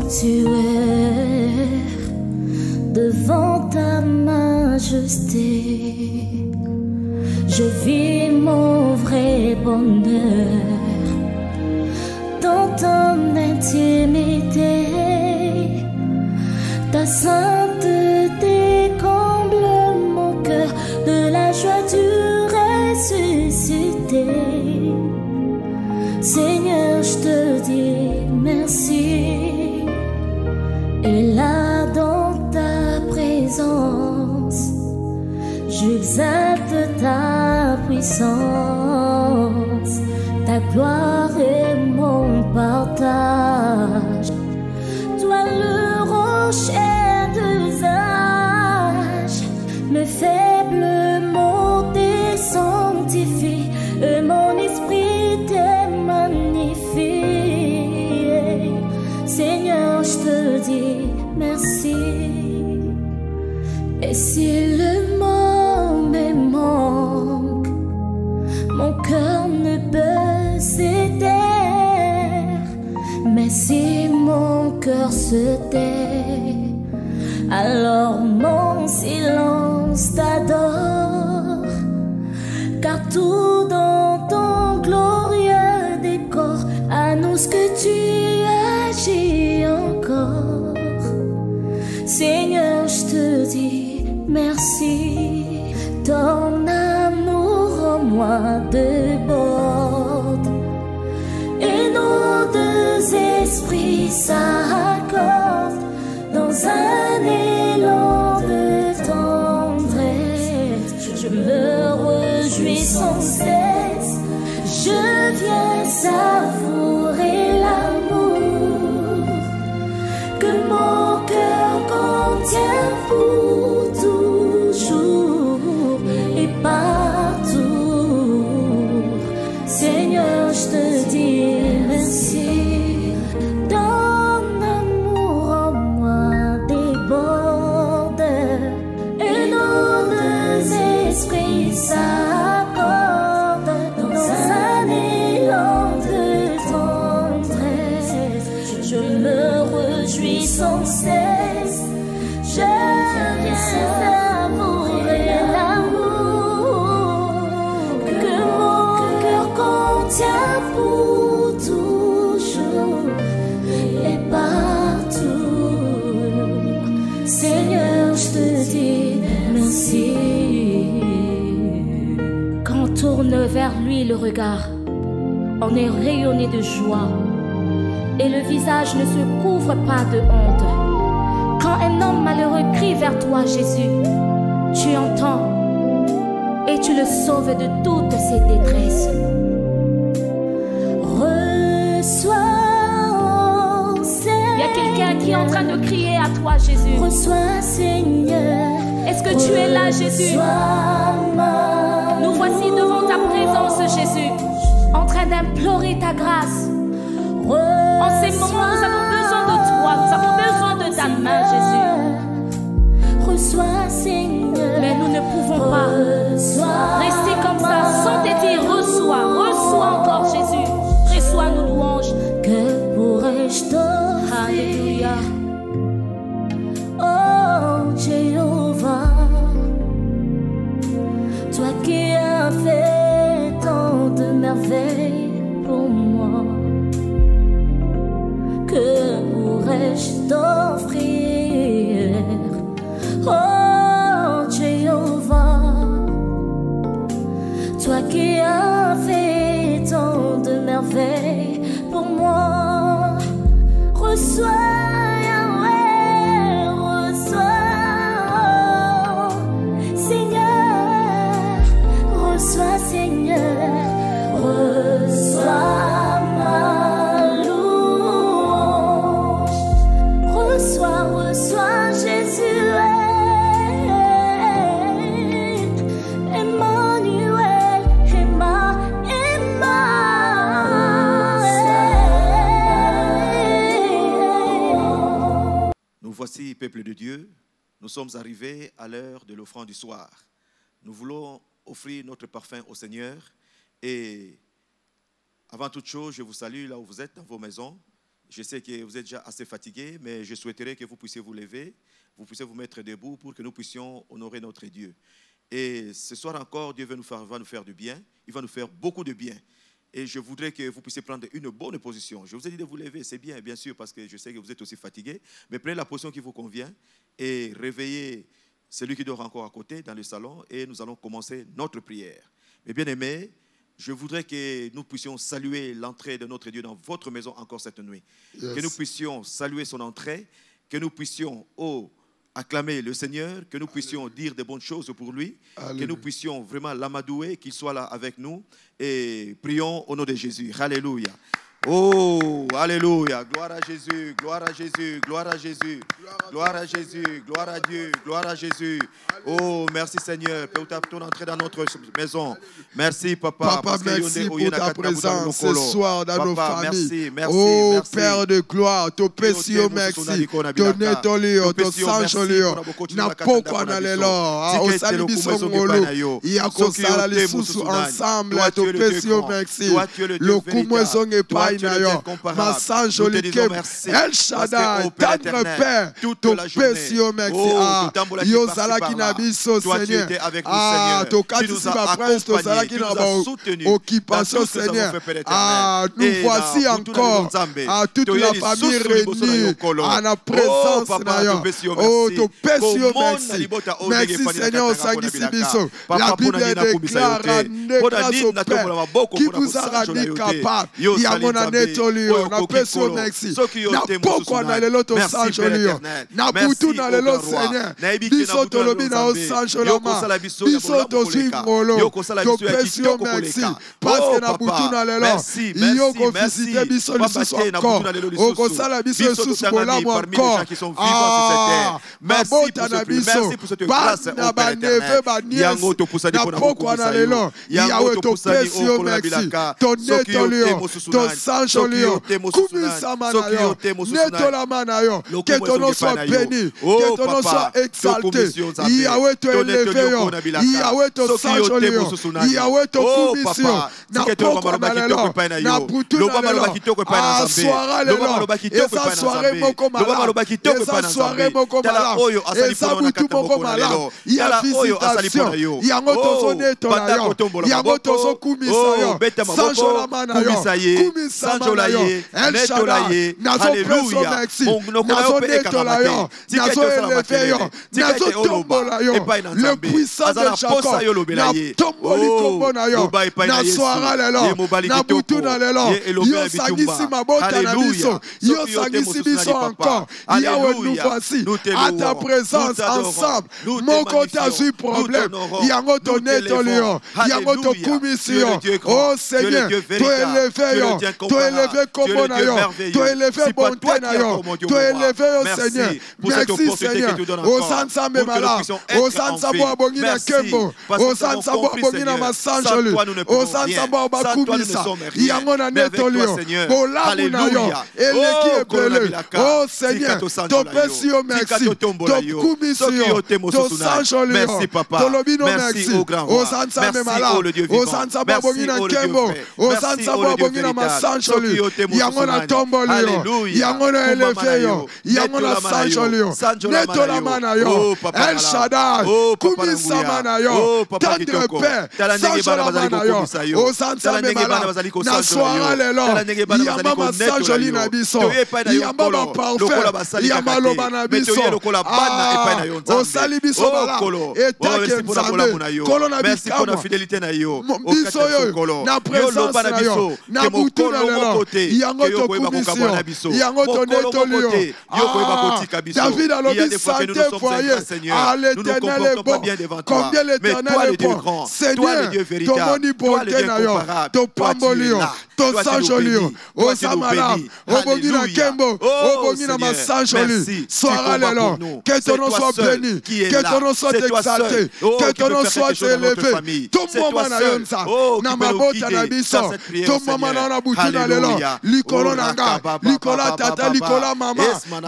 sanctuaire devant ta majesté. Je vis mon vrai bonheur dans ton intimité. Ta sainteté comble mon cœur de la joie du ressuscité. Seigneur, je te dis merci. Et là dans ta présence, j'exalte ta puissance. Ta gloire est mon partage. Toi le rocher d'usage, mes faibles mots te sanctifient, et mon esprit te magnifie. Seigneur, je te dis merci. Et si le monde me manque, mon cœur ne peut se taire. Mais si mon cœur se tait, alors mon silence t'adore. Car tout dans ton glorieux décor annonce que tu agis encore. Seigneur, je te dis merci. Ton amour en moi déborde, et nos deux esprits s'accordent dans un élan de tendresse. Je me réjouis sans cesse, je viens savourer l'amour que mon cœur contient pour toujours et partout. Seigneur, je te dis merci. Ton amour en moi déborde, et nos deux esprits s'accordent dans un élan de tendresse. Je me réjouis sans cesse, je viens savourer l'amour que mon cœur contient pour toujours et partout. Seigneur, je te dis merci. Quand on tourne vers lui le regard, on est rayonné de joie, et le visage ne se couvre pas de honte. Quand un homme malheureux crie vers toi, Jésus, tu entends et tu le sauves de toutes ses détresses. Reçois, Seigneur. Il y a quelqu'un qui est en train de crier à toi, Jésus. Reçois, Seigneur. Est-ce que tu es là, Jésus? Nous voici devant ta présence, Jésus, en train d'implorer ta grâce. En ces moments, nous avons besoin de toi, nous avons besoin de ta main, Jésus. Reçois, Seigneur. Mais nous ne pouvons pas rester comme ça sans te dire reçois, reçois encore, Jésus. Reçois nos louanges. Que pourrais-je t'offrir? Alléluia. Oh Jéhovah, toi qui as fait tant de merveilles pour moi, que pourrais-je t'offrir? Oh Jéhovah, toi qui as fait tant de merveilles pour moi, reçois. Seigneur, reçois ma louange. Reçois, reçois Jésus, Emmanuel, Nous voici, peuple de Dieu, nous sommes arrivés à l'heure de l'offrande du soir. Nous voulons offrir notre parfum au Seigneur. Et avant toute chose, je vous salue là où vous êtes, dans vos maisons. Je sais que vous êtes déjà assez fatigué, mais je souhaiterais que vous puissiez vous lever, vous puissiez vous mettre debout pour que nous puissions honorer notre Dieu. Et ce soir encore, Dieu va nous faire du bien. Il va nous faire beaucoup de bien. Et je voudrais que vous puissiez prendre une bonne position. Je vous ai dit de vous lever, c'est bien sûr, parce que je sais que vous êtes aussi fatigué. Mais prenez la position qui vous convient et réveillez celui qui dort encore à côté dans le salon. Et nous allons commencer notre prière. Mes bien-aimés, je voudrais que nous puissions saluer l'entrée de notre Dieu dans votre maison encore cette nuit. Yes. Que nous puissions saluer son entrée, que nous puissions acclamer le Seigneur, que nous puissions dire de bonnes choses pour lui, que nous puissions vraiment l'amadouer, qu'il soit là avec nous. Et prions au nom de Jésus. Alléluia. Oh, alléluia. Gloire à Jésus, gloire à Jésus, gloire à Jésus, gloire à Jésus, gloire à Dieu, gloire à Jésus. Oh, merci Seigneur pour ton entrée dans notre maison. Merci Papa. Papa, merci pour ta présence ce soir dans nos familles. Merci, oh, merci. Père de gloire, ton pécio merci. Ton netolio, ton sanjolio. Na pokwa na lelo. O salibiso ngolo. Yako sala les sous ensemble. Ton pécio merci. Le kumwezong epai na yo. Ma sanjoli kem. El Shaddai, tendre Père. Ton pécio merci. Yo sala ki na biso Seigneur. To katisi ma prince, to sala ki na occupation Seigneur. Nous voici encore toute la famille réunie à la présence na yo. Oh, ton pécio merci. Merci Seigneur, sangisi biso. La Bible déclare grâce au Père qui vous a rendu capable. Yamona netolio, na pécio merci. Na pokwa na lelo to sanjolio. Na butu na lelo Seigneur. Biso tolobi na o sanjolama. Biso to zwingolo. To pécio merci. Parce que na butu na lelo. Yoko visite biso lisusu encore. Oko sala biso lisusu kolamu encore. Merci pour cette grâce. Na baneve banies. Na pokwa na lelo. Yawe to pécio merci. To netolio. To sanjolio. Kumisa manayo. Netola manayo. Que ton nom soit béni. Que ton nom soit exalté. Yawe to élevé yo. Yawe to sanjolio. Yawe to kumisio. Na pokwa na lelo. Na butu na lelo. Soara lelo. Esa soare moko malade. Esa soare moko malade. Esa butu moko malade. Ya visitation. Yango tozo netola yo. Yango tozo kumisa yo. Sanjola mana yo. Kumisa mana yo. El Shaddai. Nazo preso merci. Nazo netola yo. Nazo élevé yo. Nazo tombola yo. Le puissant de Jacob. Na tomboli kombo na yo. Na soara lelo. Na butu na lelo. Yo sangisi mabota na biso. Yo sangisi biso encore. Yahweh, nous voici à ta présence ensemble. Mon côté a eu problème. Yango to netolio. Yango to kumisio. Oh Seigneur, toi élevé yo. Toi élevé kombo na yo. Toi élevé bonté na yo. Toi élevé yo Seigneur. Merci Seigneur. O sansambe mala. O sansabo abongi na kembo. O sansabo abongi na masanjoli. O sansabo abakumisa. Yango na netolio. Bolamu na yo. Eleki ebele. Oh Seigneur, ton pécio merci. Ton kumisio. Ton sanjoli. Merci Papa. Ton lobino merci. O sansambe mala. O sansabo abongi na kembo. O sansabo abongi na masanjoli. Yango na tomboli. Yango na eleve yo. Yango na sanjoli. Netola mana yo. El Shaddai. Kumisa mana yo. Tendre Père. Sanjola mana yo. O sansambe mala. Na soara lelo. Yamba masanjoli na biso. Yamba ma parfait. Yamba loba na biso. O sali biso mala. Etake nzambe. Kolo na merci pour la fidélité na yo. Biso yo. Na présence na yo. Na butu na lelo. Yango to kumisio. Yango to netolio. David a lobi santé foyer. Ah, l'Éternel est bon. Combien l'Éternel est bon. Seigneur, ton omnipotent na yo. Ton pambolio. Ton sanjolio. O samala. O bongi na kembo. O bongi na masanjoli. Soara lelo. Que ton nom soit béni. Que ton nom soit exalté. Que ton nom soit élevé. Ton moment na yonsa. Na mabota na biso. Ton moment na butu na lelo. Likolo nanga. Likola tata. Likola mama.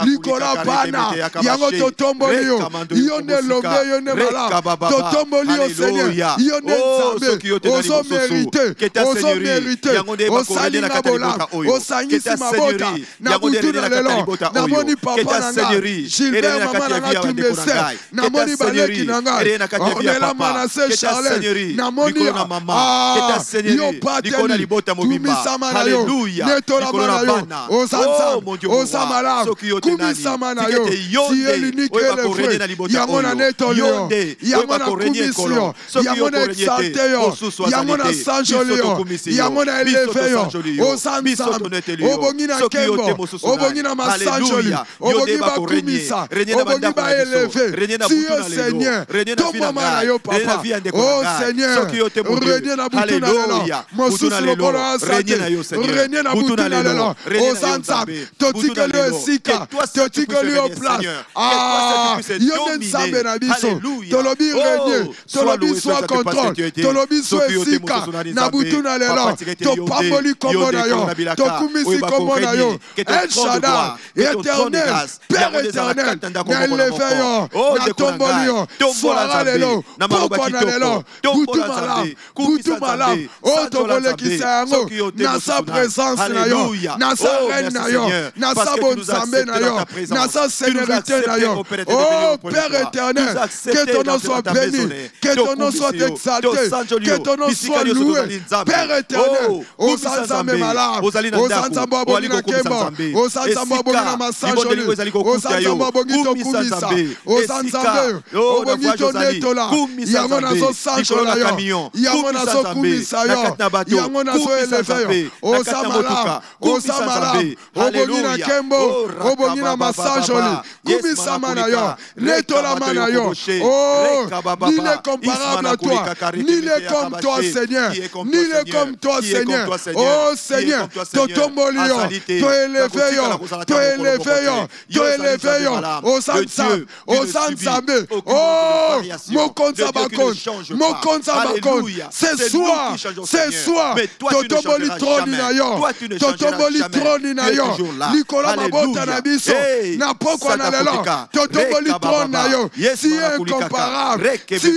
Likola bana. Yango to tomboli yo. Yone lombe yone mala. To tomboli yo Seigneur. Yone nzambe. Ozo mérité. Ozo mérité. osali nga bolamu osangisi mabota na butu na lelo namoni papa na nga Gilbert mama na nga Tumbese namoni baleki na nga Ornella Manase Charles namoni yo pateli kumisama na yo netolama na yo osanza osamala kumisama na yo tiye l'unique élevé yango na netoli yo yango na kumisi yo yango na exalte yo yango na sanjoli yo yango na élevé yo osanza obongi na kembo obongi na masanjoli obongi bakumisa obongi ba élevé tiye Seigneur tomama na yo papa oh Seigneur renie na butu na lelo mosusu lokolo asate renie na butu na lelo osanza totikeli yo esika totikeli yo place yo nde nzambe na biso tolobi renie tolobi soit contrôle tolobi soit esika na butu na lelo topamboli kombo na yo tokumisi kombo na yo El Shaddai éternel Père éternel na élevé yo na tomboli yo soara lelo pokwa na lelo butu malamu o tokolekisa yango na sa présence na yo na sa reine na yo na sa bonzambe na yo na sa sénérité na yo oh Père éternel que ton nom soit béni que ton nom soit exalté que ton nom soit loué Père éternel osanzambe malamu osanzambe abongi na kembo osanzambe abongi na masanjoli osanzambe abongi tokumisa osanzambe obongi tonetola yango nazosanjola yo yango nazokumisa yo yango nazoeleve yo osamala osamala obongi na kembo obongi na masanjoli kumisama na yo netolama na yo oh nul n'est comparable à toi nul n'est comme toi Seigneur nul n'est comme toi Seigneur oh Seigneur totomboli yo toeleve yo toeleve yo toeleve yo osanzambe oh mokonza bakon ce soir totomboli troni na yo totomboli troni na yo likola mabota na biso na pokwa na lelo totomboli troni na yo si incomparable si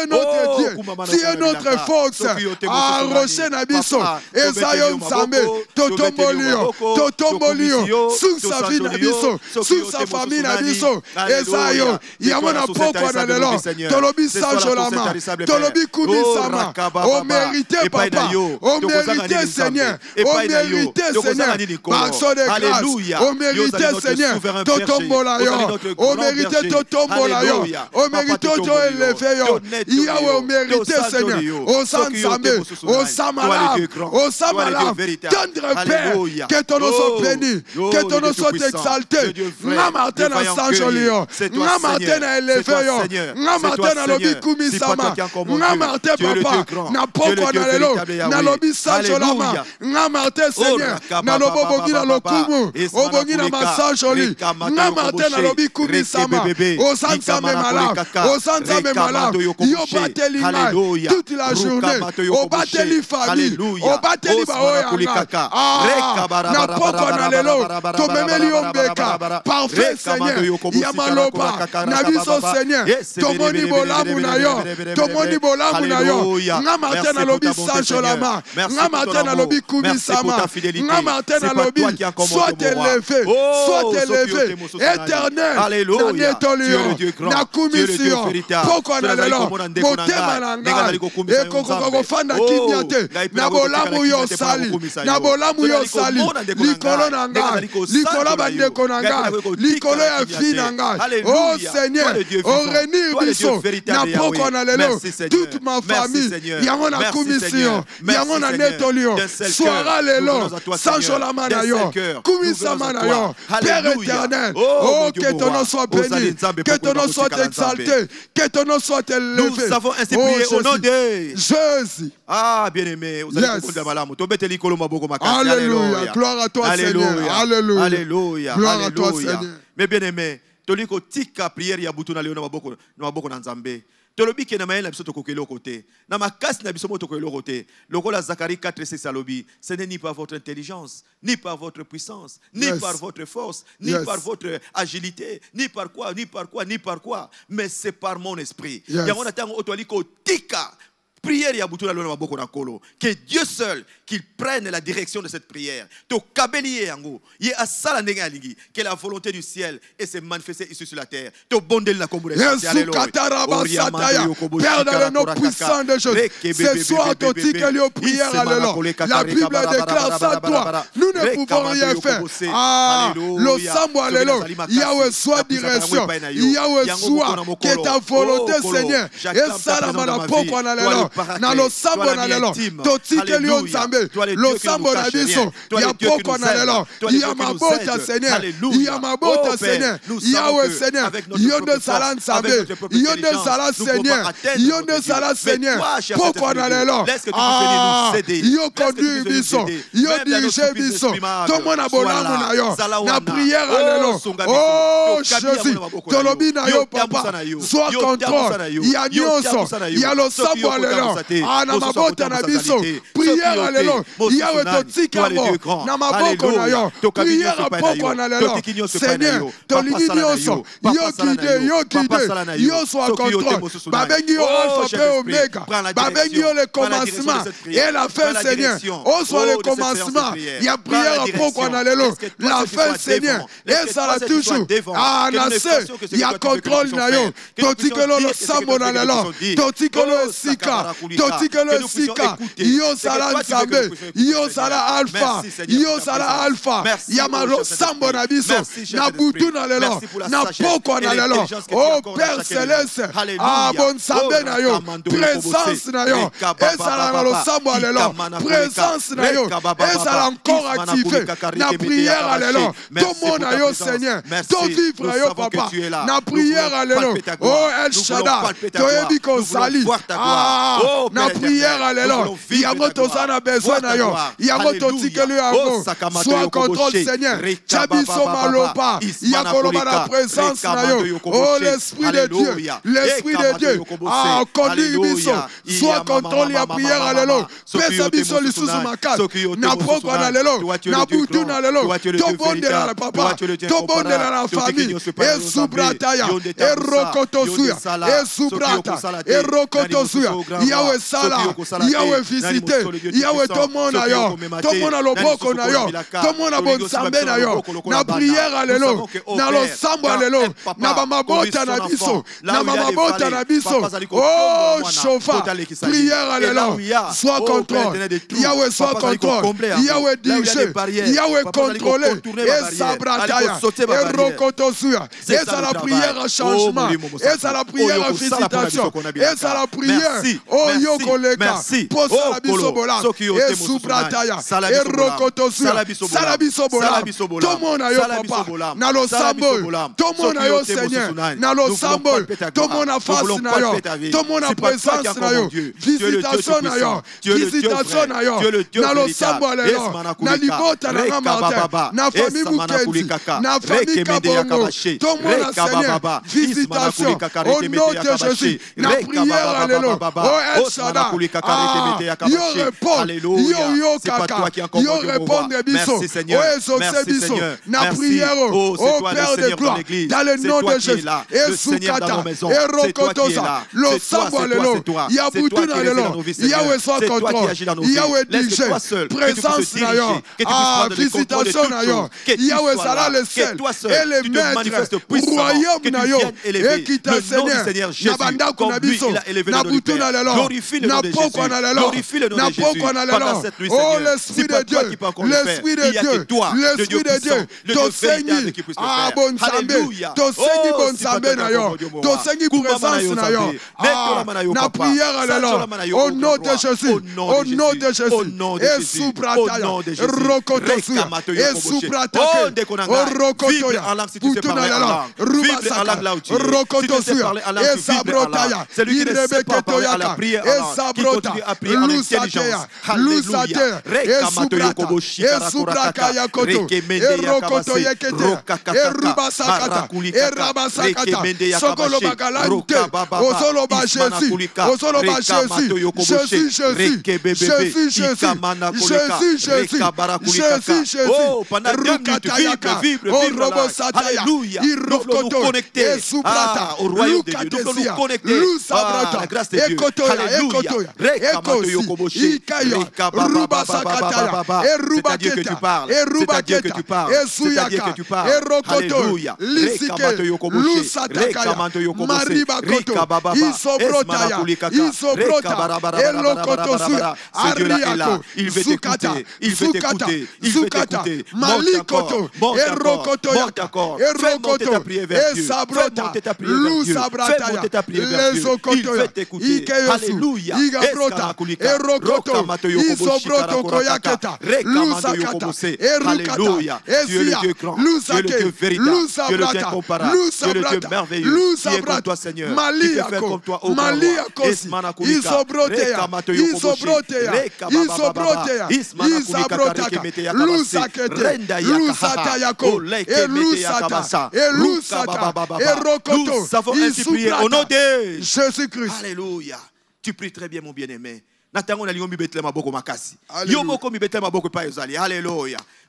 notre Dieu si notre force rocher na biso eza yo nzambe totomboli yo sur sa vie na biso sur sa famille na biso eza yo yango na pokwa na lelo tolobi sanjolama tolobi kumisama o mérité papa o mérité Seigneur o mérité Seigneur action de grâce o mérité Seigneur totombola yo o mérité totombola yo o mérité toeleve yo yawe o mérité Seigneur o sanzambe o samala tendre Père que ton nom soit béni que ton nom soit exalté nga martin na sanjoli yo nga martin na eleve yo nga martin na lobi kumisama nga martin papa na pokwa na lelo na lobi sanjolama nga martin Seigneur na lobo obongi na lokumu obongi na masanjoli nga martin na lobi kumisama osanzambe malamu yo bateli ngai toute la journée obateli famille obateli baoyanga na pokwa na lelo tomemeli yo mbeka parfait Seigneur ya maloba na biso Seigneur tomoni bolamu na yo tomoni bolamu na yo nga martin na lobi sanjolama nga martin na lobi kumisama nga martin na lobi soit élevé éternel na netoli yo na kumisi yo pokwa na lelo motema na ngai ekokoka kofanda kimia te na bolamu yo osali na bolamu yo osali likolo na ngai likolo bandeko na ngai likolo ya vi na ngai oh Seigneur orenir biso na pokwa na lelo toute ma famille yango na kumisi yo yango na netoli yo soara lelo sanjolama na yo kumisama na yo Père éternel oh que ton nom soit béni que ton nom soit exalté que ton nom soit élevé nous avons ainsi prié au nom de Jésus. Ah bien-aimé Alléluia, gloire à toi Seigneur. Alléluia, alléluia, gloire à toi Seigneur. Mais bien-aimé toliko tika prière ya butu na leo na maboko na nzambe tolobi ke na mayela biso tokokelo côté na makasi na biso mo tokokelo côté lokola Zacharie 4:6 alobi ce n'est ni par votre intelligence ni par votre puissance ni par votre force ni par votre agilité ni par quoi mais c'est par mon esprit yango na tango otoliko tika prière que Dieu seul qu'il prenne la direction de cette prière. Que la volonté du ciel et se manifester ici sur la terre. Père, dans le nom puissant de Jésus, ce soir, la Bible déclare sans toi, nous ne pouvons rien faire. Le Sambo, alléluia. Yahweh, soit direction. Yahweh, soit que ta volonté, Seigneur. Et ça, la manapoko, alléluia. Dans le Sambo, alléluia. Totike lion Zambé. Le Sambo, alléluia. Yapoko, alléluia. Yamabota, Seigneur. Yamabota, Seigneur. Yahweh, Seigneur. Yonde Salan Zambé. Yonde Salan, Seigneur. Yonde Salan, Seigneur. Pourquoi, alléluia. Yo conduit biso. Yo dirige biso. Tout le monde a bolango na yo. Na prière, alléluia. Oh, Jésus. Tolobi na yo, papa. Sois contrôle. Il y a nyonso. Il y a le Sambo, alléluia. Na mabota na biso. Prière, alléluia. Il y a le totika mo. Na maboko na yo. Prière à poko, alléluia. Seigneur, tolini nyonso. Yo guide, yo guide. Yo soit contrôle. Babengi yo alpha pe omega. Babengi yo le commencement et la fin, Seigneur. Oh, soit le commencement. Il y a prière à poko, alléluia. La fin, Seigneur. Et ça la toujours. Nase. Il y a contrôle na yo. Totikelo le Sambo, alléluia. Totikelo sika. Totikelo sika. Yo sala Nzambe. Yo sala alpha. Yo sala alpha. Yamalo Sambo na biso. Na butu na lelo. Na poko na lelo. Oh Père Céleste. Bon Nzambe na yo. Présence na yo. Et sala na lo Sambo alelo. Présence na yo. Et sala encore activé. Na prière alelo. Tout monde na yo Seigneur. Tout vivre na yo papa. Na prière alelo. Oh El Shaddai. Toyebi ko sali. Na prière alelo. Yango tozana besoin na yo. Yango totikelu yango. Sois contrôle Seigneur. Chabiso malopa. Yakoloba la présence na yo. Oh l'Esprit de Dieu. L'Esprit de Dieu. Conduis biso. Sois contrôle ya prière alelo. Pesa biso lisusu makasi. Na poko na lelo. Na butu na lelo. Tobonde na la papa. Tobonde na la famille. Et subrataya. Et rokotosuya. Et subrata. Et rokotosuya. Yahweh sala. Yahweh visité. Yahweh tomona yo. Tomona loboko na yo. Tomona bonsambe na yo. Na prière alelo. Na lo Sambo alelo. Na bamabota na biso. Na mamabota na biso. Oh chauffa. Prière alelo. Sois contrôle. Yahweh soit contrôle. Yahweh dirige. Yahweh contrôler. Et sabrataya. Et rokotosuya. Et ça la prière à changement. Et ça la prière à visitation. Et ça la prière. Oh yo kolega. Posa la bisobola. Et subrataya. Et rokotosuya. Salabisobola. Tout mon ayo papa. Na lo Sambo. Tout mon ayo Seigneur. Na lo Sambo. Tout mon a face na yo. Tout mon a présence na yo. Visitation na yo. Visitation na yo. Na lo Sambo alelo. Na libota na Martin. Na famille Mukendi. Na famille Kabongo. Tout mon a Seigneur. Visitation. Au nom de Jésus. Na prière alelo. Oh El Shaddai. Yo répond. Yo kaka. Yo répondre biso. Oh exaucer biso. Na prière. Oh Père de gloire. Dans le nom de Jésus. Et Soukata. Et Rokotosa. Le Sambo alelo. Yabutu na lelo. Yahweh soit contrôle. Yahweh dirige. Présence na yo. Visitation na yo. Yahweh sera le seul. Et le maître. Royaume na yo. Et qui t'a Seigneur. Nabanda kunabiso. Nabutu na lelo. Na poko na lelo. Na poko na lelo. Oh l'Esprit de Dieu. L'Esprit de Dieu. L'Esprit de Dieu. Tosengi. Bon Sambe. Tosengi bon Sambe na yo. Tosengi présence na yo. Na prière alelo. Au nom de Jésus. Au nom de Jésus. Et soubrataya. Rokotosuya. Et soubrataya. Rokotoya. Putuna lelo. Rubasaka. Rokotosuya. Et sabrotaya. Irebeketoyaka. Et sabrota. Lusateya. Lusateya. Et subrata. Et subrakaya koto. Et rokotoyeketeya. Et rubasakata. Et rabasakata. Sokolo bagalante. Osoloba Jésus. Osoloba Jésus. Jésus, Jésus. Jésus, Jésus. Jésus, Jésus. Jésus, Jésus. Oh, pendant 2 minutes, vibre. Alléluia. Nous voulons nous connecter au royaume de Dieu. Nous voulons nous connecter à la grâce de Dieu. à Dieu que tu parles. C'est à Dieu que tu parles. C'est à Dieu que tu parles. Alléluia. Ce Dieu-là est là. Il veut t'écouter. Il veut t'écouter. Il veut t'écouter. Monte encore. Monte encore. Fais monter ta prière vers Dieu. Fais monter ta prière vers Dieu. Fais monter ta prière vers Dieu. Il veut t'écouter. Alléluia. Alléluia. Tu es le Dieu grand. Tu es le Dieu véritable. Tu es le Dieu incomparable. Tu es le Dieu merveilleux. Qui est comme toi, Seigneur. Qui peut faire comme toi au grand roi. Nous avons ainsi prié au nom de Jésus-Christ. Alléluia. Tu pries très bien, mon bien-aimé. Alléluia.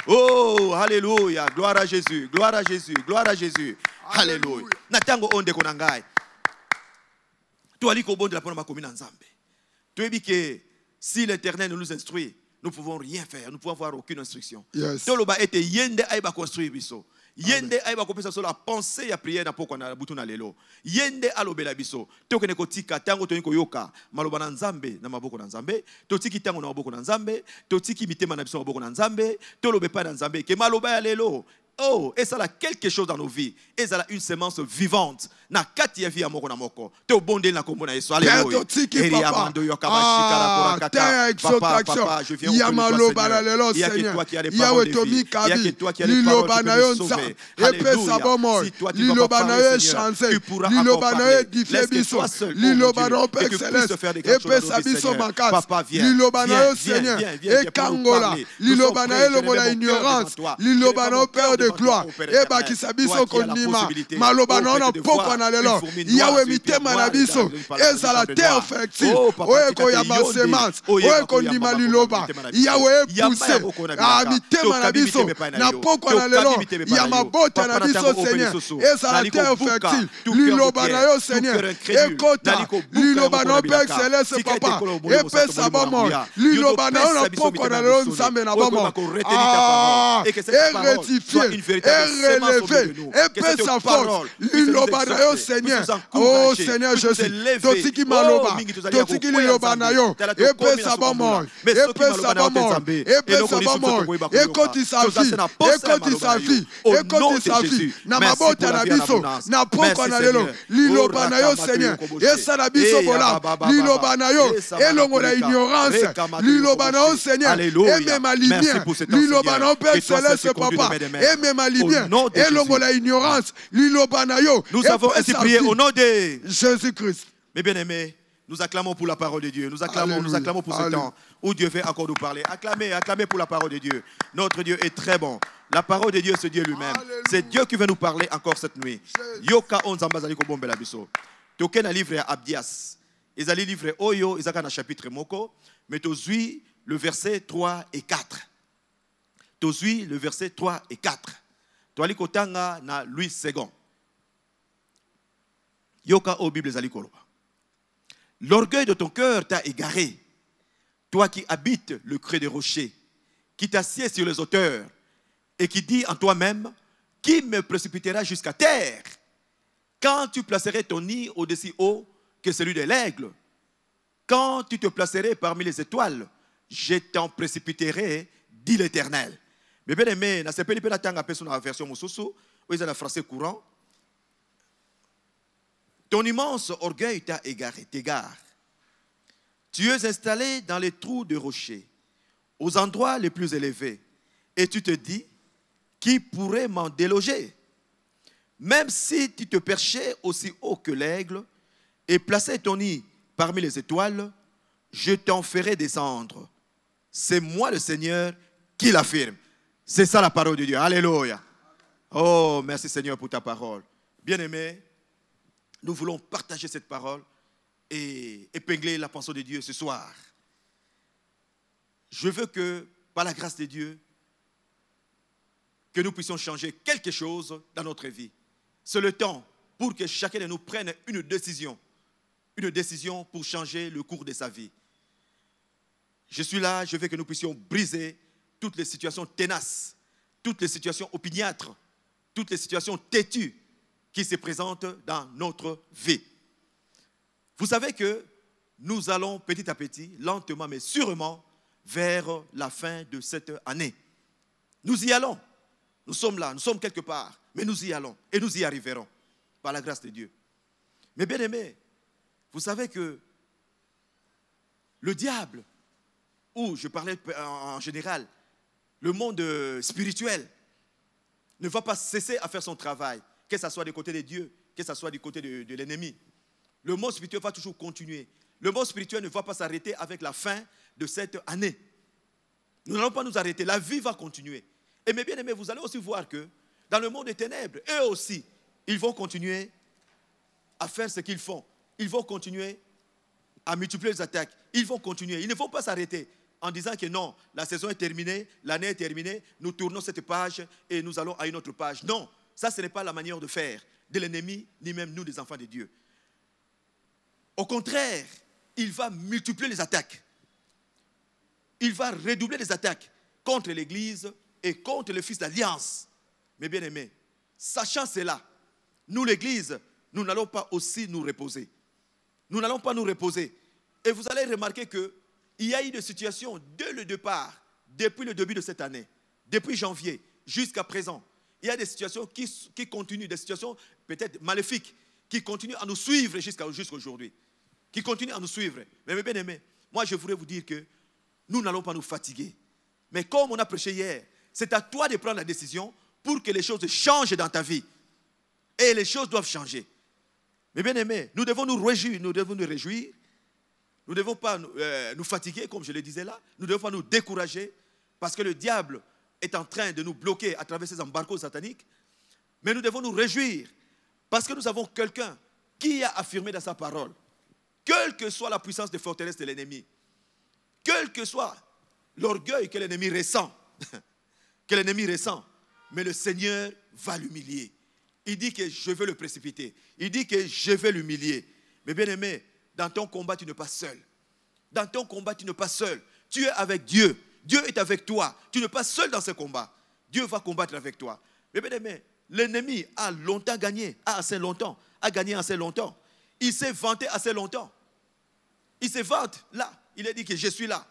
Oh, alléluia. Gloire à Jésus. Gloire à Jésus. Gloire à Jésus. Alléluia. Natango onde konangai. Tu as dit qu'au bon de la première commune en Zambie. Tu as dit que si l'Éternel nous instruit, nous ne pouvons rien faire. Nous ne pouvons avoir aucune instruction. Toloba était yende aiba construire biso. Yende aiba kopesa so la pensée ya prière na poko na butu na lelo. Yende alobela biso. Tokene kotika tango toniko yoka maloba na Nzambe na maboko na Nzambe. Totiki tango na maboko na Nzambe. Totiki mitema na biso maboko na Nzambe. Tolobe pa na Nzambe ke maloba ya lelo. Oh, et ça a quelque chose dans nos vies. Et ça a une semence vivante. Na kati ya vie ya moko na moko. Te obonde na kombo na Yesu. Alléluia. Papa, je viens au toi, Seigneur. Il y a que toi qui as les paroles de vie. Il y a que toi qui as les paroles qui peux nous sauver. Alléluia. Si toi tu vas pas parler, Seigneur, tu pourras encore parler. Laisse que toi seul, oh mon Dieu, et que puisse te faire des grandes choses dans nos vies, Seigneur. Papa, viens pour nous parler. Nous sommes prêts, je ne vais mon cœur devant toi. de gloire eba kisabiso kondima maloba na pokwa na lelo yawe mitema na biso ezala terre fertile oyo ya basemence oyo kondima liloba yawe pousse mitema na biso na pokwa na lelo ya mabota na biso Seigneur ezala terre fertile liloba na yo Seigneur ekota liloba na Père Céleste Papa epesa bomo liloba na yo na pokwa na lelo Nzambe na bomo et relevé, et paix sa force. Liloba na yo Seigneur. Oh Seigneur Jésus. Totiki maloba. Totiki liloba na yo. Et paix sa bomo. Et paix sa bomo. Et paix sa bomo. Et koti sa vie. Et koti sa vie. Et koti sa vie. Na mabota na biso. Na poko na lelo. Liloba na yo Seigneur. Et ça na biso bola. Liloba na yo. Et longo la ignorance. Liloba na yo Seigneur. Et même ma lumière. Liloba na yo Père Céleste Papa. Et même ma lumière. Et longo la ignorance. Liloba na yo. Nous avons ainsi prié au nom de Jésus-Christ. Mes bien-aimés, nous acclamons pour la parole de Dieu. Nous acclamons pour ce temps où Dieu veut encore nous parler. Acclamez pour la parole de Dieu. Notre Dieu est très bon. La parole de Dieu, c'est Dieu lui-même. C'est Dieu qui veut nous parler encore cette nuit. Yoka on zambazali ko bombela biso. Token a livre à Abdias. Ils allaient livrer Oyo, ils ont un chapitre moko, mais tozui le verset 3 et 4. Tozui le verset 3 et 4. Toali kotanga na Louis II. Yoka o Bible zali koloba. L'orgueil de ton cœur t'a égaré, toi qui habites le creux des rochers, qui t'assieds sur les hauteurs, et qui dis en toi-même, qui me précipitera jusqu'à terre? Quand tu placerais ton nid au-dessus haut que celui de l'aigle, quand tu te placerais parmi les étoiles, je t'en précipiterai, dit l'Éternel. Mais bien aimé, na sepeli pe na tanga pe sur la version mususu, ou la français courant. Ton immense orgueil t'a égaré, t'égare. Tu es installé dans les trous de rochers, aux endroits les plus élevés, et tu te dis, qui pourrait m'en déloger? Même si tu te perchais aussi haut que l'aigle et plaçais ton nid parmi les étoiles, je t'en ferai descendre. C'est moi le Seigneur qui l'affirme. C'est ça la parole de Dieu. Alléluia. Oh, merci Seigneur pour ta parole. Bien-aimés, nous voulons partager cette parole et épingler la pensée de Dieu ce soir. Je veux que, par la grâce de Dieu, que nous puissions changer quelque chose dans notre vie. C'est le temps pour que chacun de nous prenne une décision une décision pour changer le cours de sa vie. Je suis là, je veux que nous puissions briser toutes les situations ténaces, toutes les situations opiniâtres, toutes les situations têtues qui se présentent dans notre vie. Vous savez que nous allons petit à petit, lentement mais sûrement, vers la fin de cette année. Nous y allons. Nous sommes là, nous sommes quelque part, mais nous y allons et nous y arriverons par la grâce de Dieu. Mais bien aimés, vous savez que le diable, ou je parlais en général, le monde spirituel ne va pas cesser à faire son travail, que ce soit du côté de Dieu, que ce soit du côté de l'ennemi. Le monde spirituel va toujours continuer. Le monde spirituel ne va pas s'arrêter avec la fin de cette année. Nous n'allons pas nous arrêter, la vie va continuer. Et mes bien-aimés, vous allez aussi voir que dans le monde des ténèbres, eux aussi, ils vont continuer à faire ce qu'ils font. Ils vont continuer à multiplier les attaques. Ils vont continuer. Ils ne vont pas s'arrêter en disant que non, la saison est terminée, l'année est terminée, nous tournons cette page et nous allons à une autre page. Non, ça ce n'est pas la manière de faire de l'ennemi, ni même nous, des enfants de Dieu. Au contraire, il va multiplier les attaques. Il va redoubler les attaques contre l'Église et contre le Fils d'Alliance. Mais bien aimés, sachant cela, nous l'Église, nous n'allons pas aussi nous reposer. Nous n'allons pas nous reposer. Et vous allez remarquer qu'il y a eu des situations dès le départ, depuis le début de cette année, depuis janvier jusqu'à présent. Il y a des situations qui continuent, des situations peut-être maléfiques, qui continuent à nous suivre jusqu'à aujourd'hui. Qui continuent à nous suivre. Mais bien aimés, moi je voudrais vous dire que nous n'allons pas nous fatiguer. Mais comme on a prêché hier, c'est à toi de prendre la décision pour que les choses changent dans ta vie. Et les choses doivent changer. Mais bien aimés, nous devons nous réjouir. Nous ne devons pas nous fatiguer, comme je le disais là. Nous ne devons pas nous décourager parce que le diable est en train de nous bloquer à travers ces embargos sataniques. Mais nous devons nous réjouir parce que nous avons quelqu'un qui a affirmé dans sa parole, quelle que soit la puissance des forteresses de l'ennemi, quel que soit l'orgueil que l'ennemi ressent, mais le Seigneur va l'humilier. Il dit que je veux le précipiter. Il dit que je vais l'humilier. Mais bien aimé, dans ton combat, tu n'es pas seul. Dans ton combat, tu n'es pas seul. Tu es avec Dieu. Dieu est avec toi. Tu n'es pas seul dans ce combat. Dieu va combattre avec toi. Mais bien aimé, l'ennemi a longtemps gagné, a gagné assez longtemps. Il s'est vanté assez longtemps. Il se vante là. Il a dit que je suis là.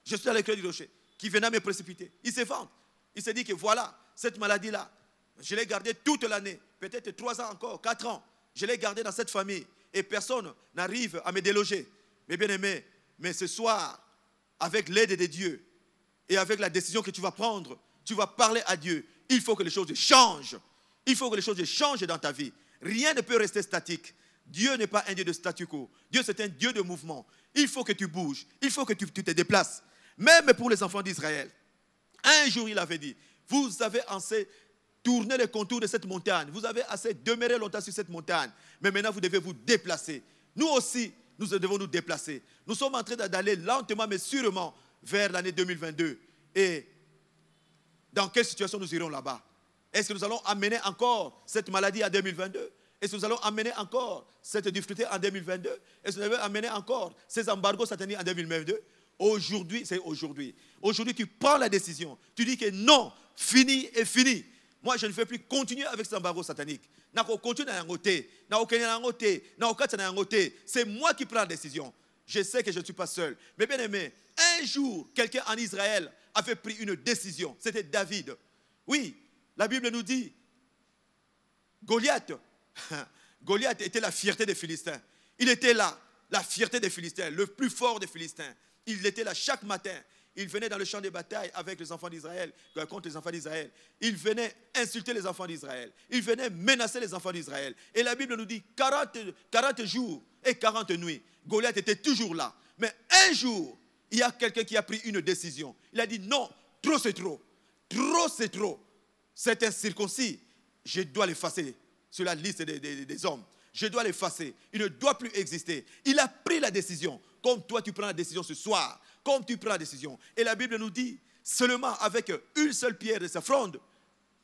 Je suis à l'éclat du rocher, qui venait me précipiter. Il se vante. Il s'est dit que voilà, cette maladie-là, je l'ai gardée toute l'année, peut-être 3 ans encore, 4 ans. Je l'ai gardée dans cette famille et personne n'arrive à me déloger. Mais bien aimé, mais ce soir, avec l'aide de Dieu et avec la décision que tu vas prendre, tu vas parler à Dieu. Il faut que les choses changent. Il faut que les choses changent dans ta vie. Rien ne peut rester statique. Dieu n'est pas un Dieu de statu quo. Dieu, c'est un Dieu de mouvement. Il faut que tu bouges. Il faut que tu te déplaces. Même pour les enfants d'Israël. Un jour, il avait dit, vous avez assez tourné les contours de cette montagne. Vous avez assez demeuré longtemps sur cette montagne. Mais maintenant, vous devez vous déplacer. Nous aussi, nous devons nous déplacer. Nous sommes en train d'aller lentement, mais sûrement, vers l'année 2022. Et dans quelle situation nous irons là-bas? Est-ce que nous allons amener encore cette maladie en 2022? Est-ce que nous allons amener encore cette difficulté en 2022? Est-ce que nous allons amener encore ces embargos sataniques en 2022? Aujourd'hui, c'est aujourd'hui. Aujourd'hui, tu prends la décision. Tu dis que non, fini est fini. Moi, je ne veux plus continuer avec ces embargos sataniques. C'est moi qui prends la décision. Je sais que je ne suis pas seul. Mais bien aimé, un jour, quelqu'un en Israël avait pris une décision. C'était David. Oui, la Bible nous dit, Goliath était la fierté des Philistins. Il était là, la fierté des Philistins, le plus fort des Philistins. Il était là chaque matin. Il venait dans le champ de bataille avec les enfants d'Israël, contre les enfants d'Israël. Il venait insulter les enfants d'Israël. Il venait menacer les enfants d'Israël. Et la Bible nous dit 40 jours et 40 nuits. Goliath était toujours là. Mais un jour, il y a quelqu'un qui a pris une décision. Il a dit non, trop c'est trop. Trop c'est trop. C'est un circoncis. Je dois l'effacer sur la liste des hommes. Je dois l'effacer. Il ne doit plus exister. Il a pris la décision. Comme toi, tu prends la décision ce soir. Comme tu prends la décision. Et la Bible nous dit, seulement avec une seule pierre de sa fronde,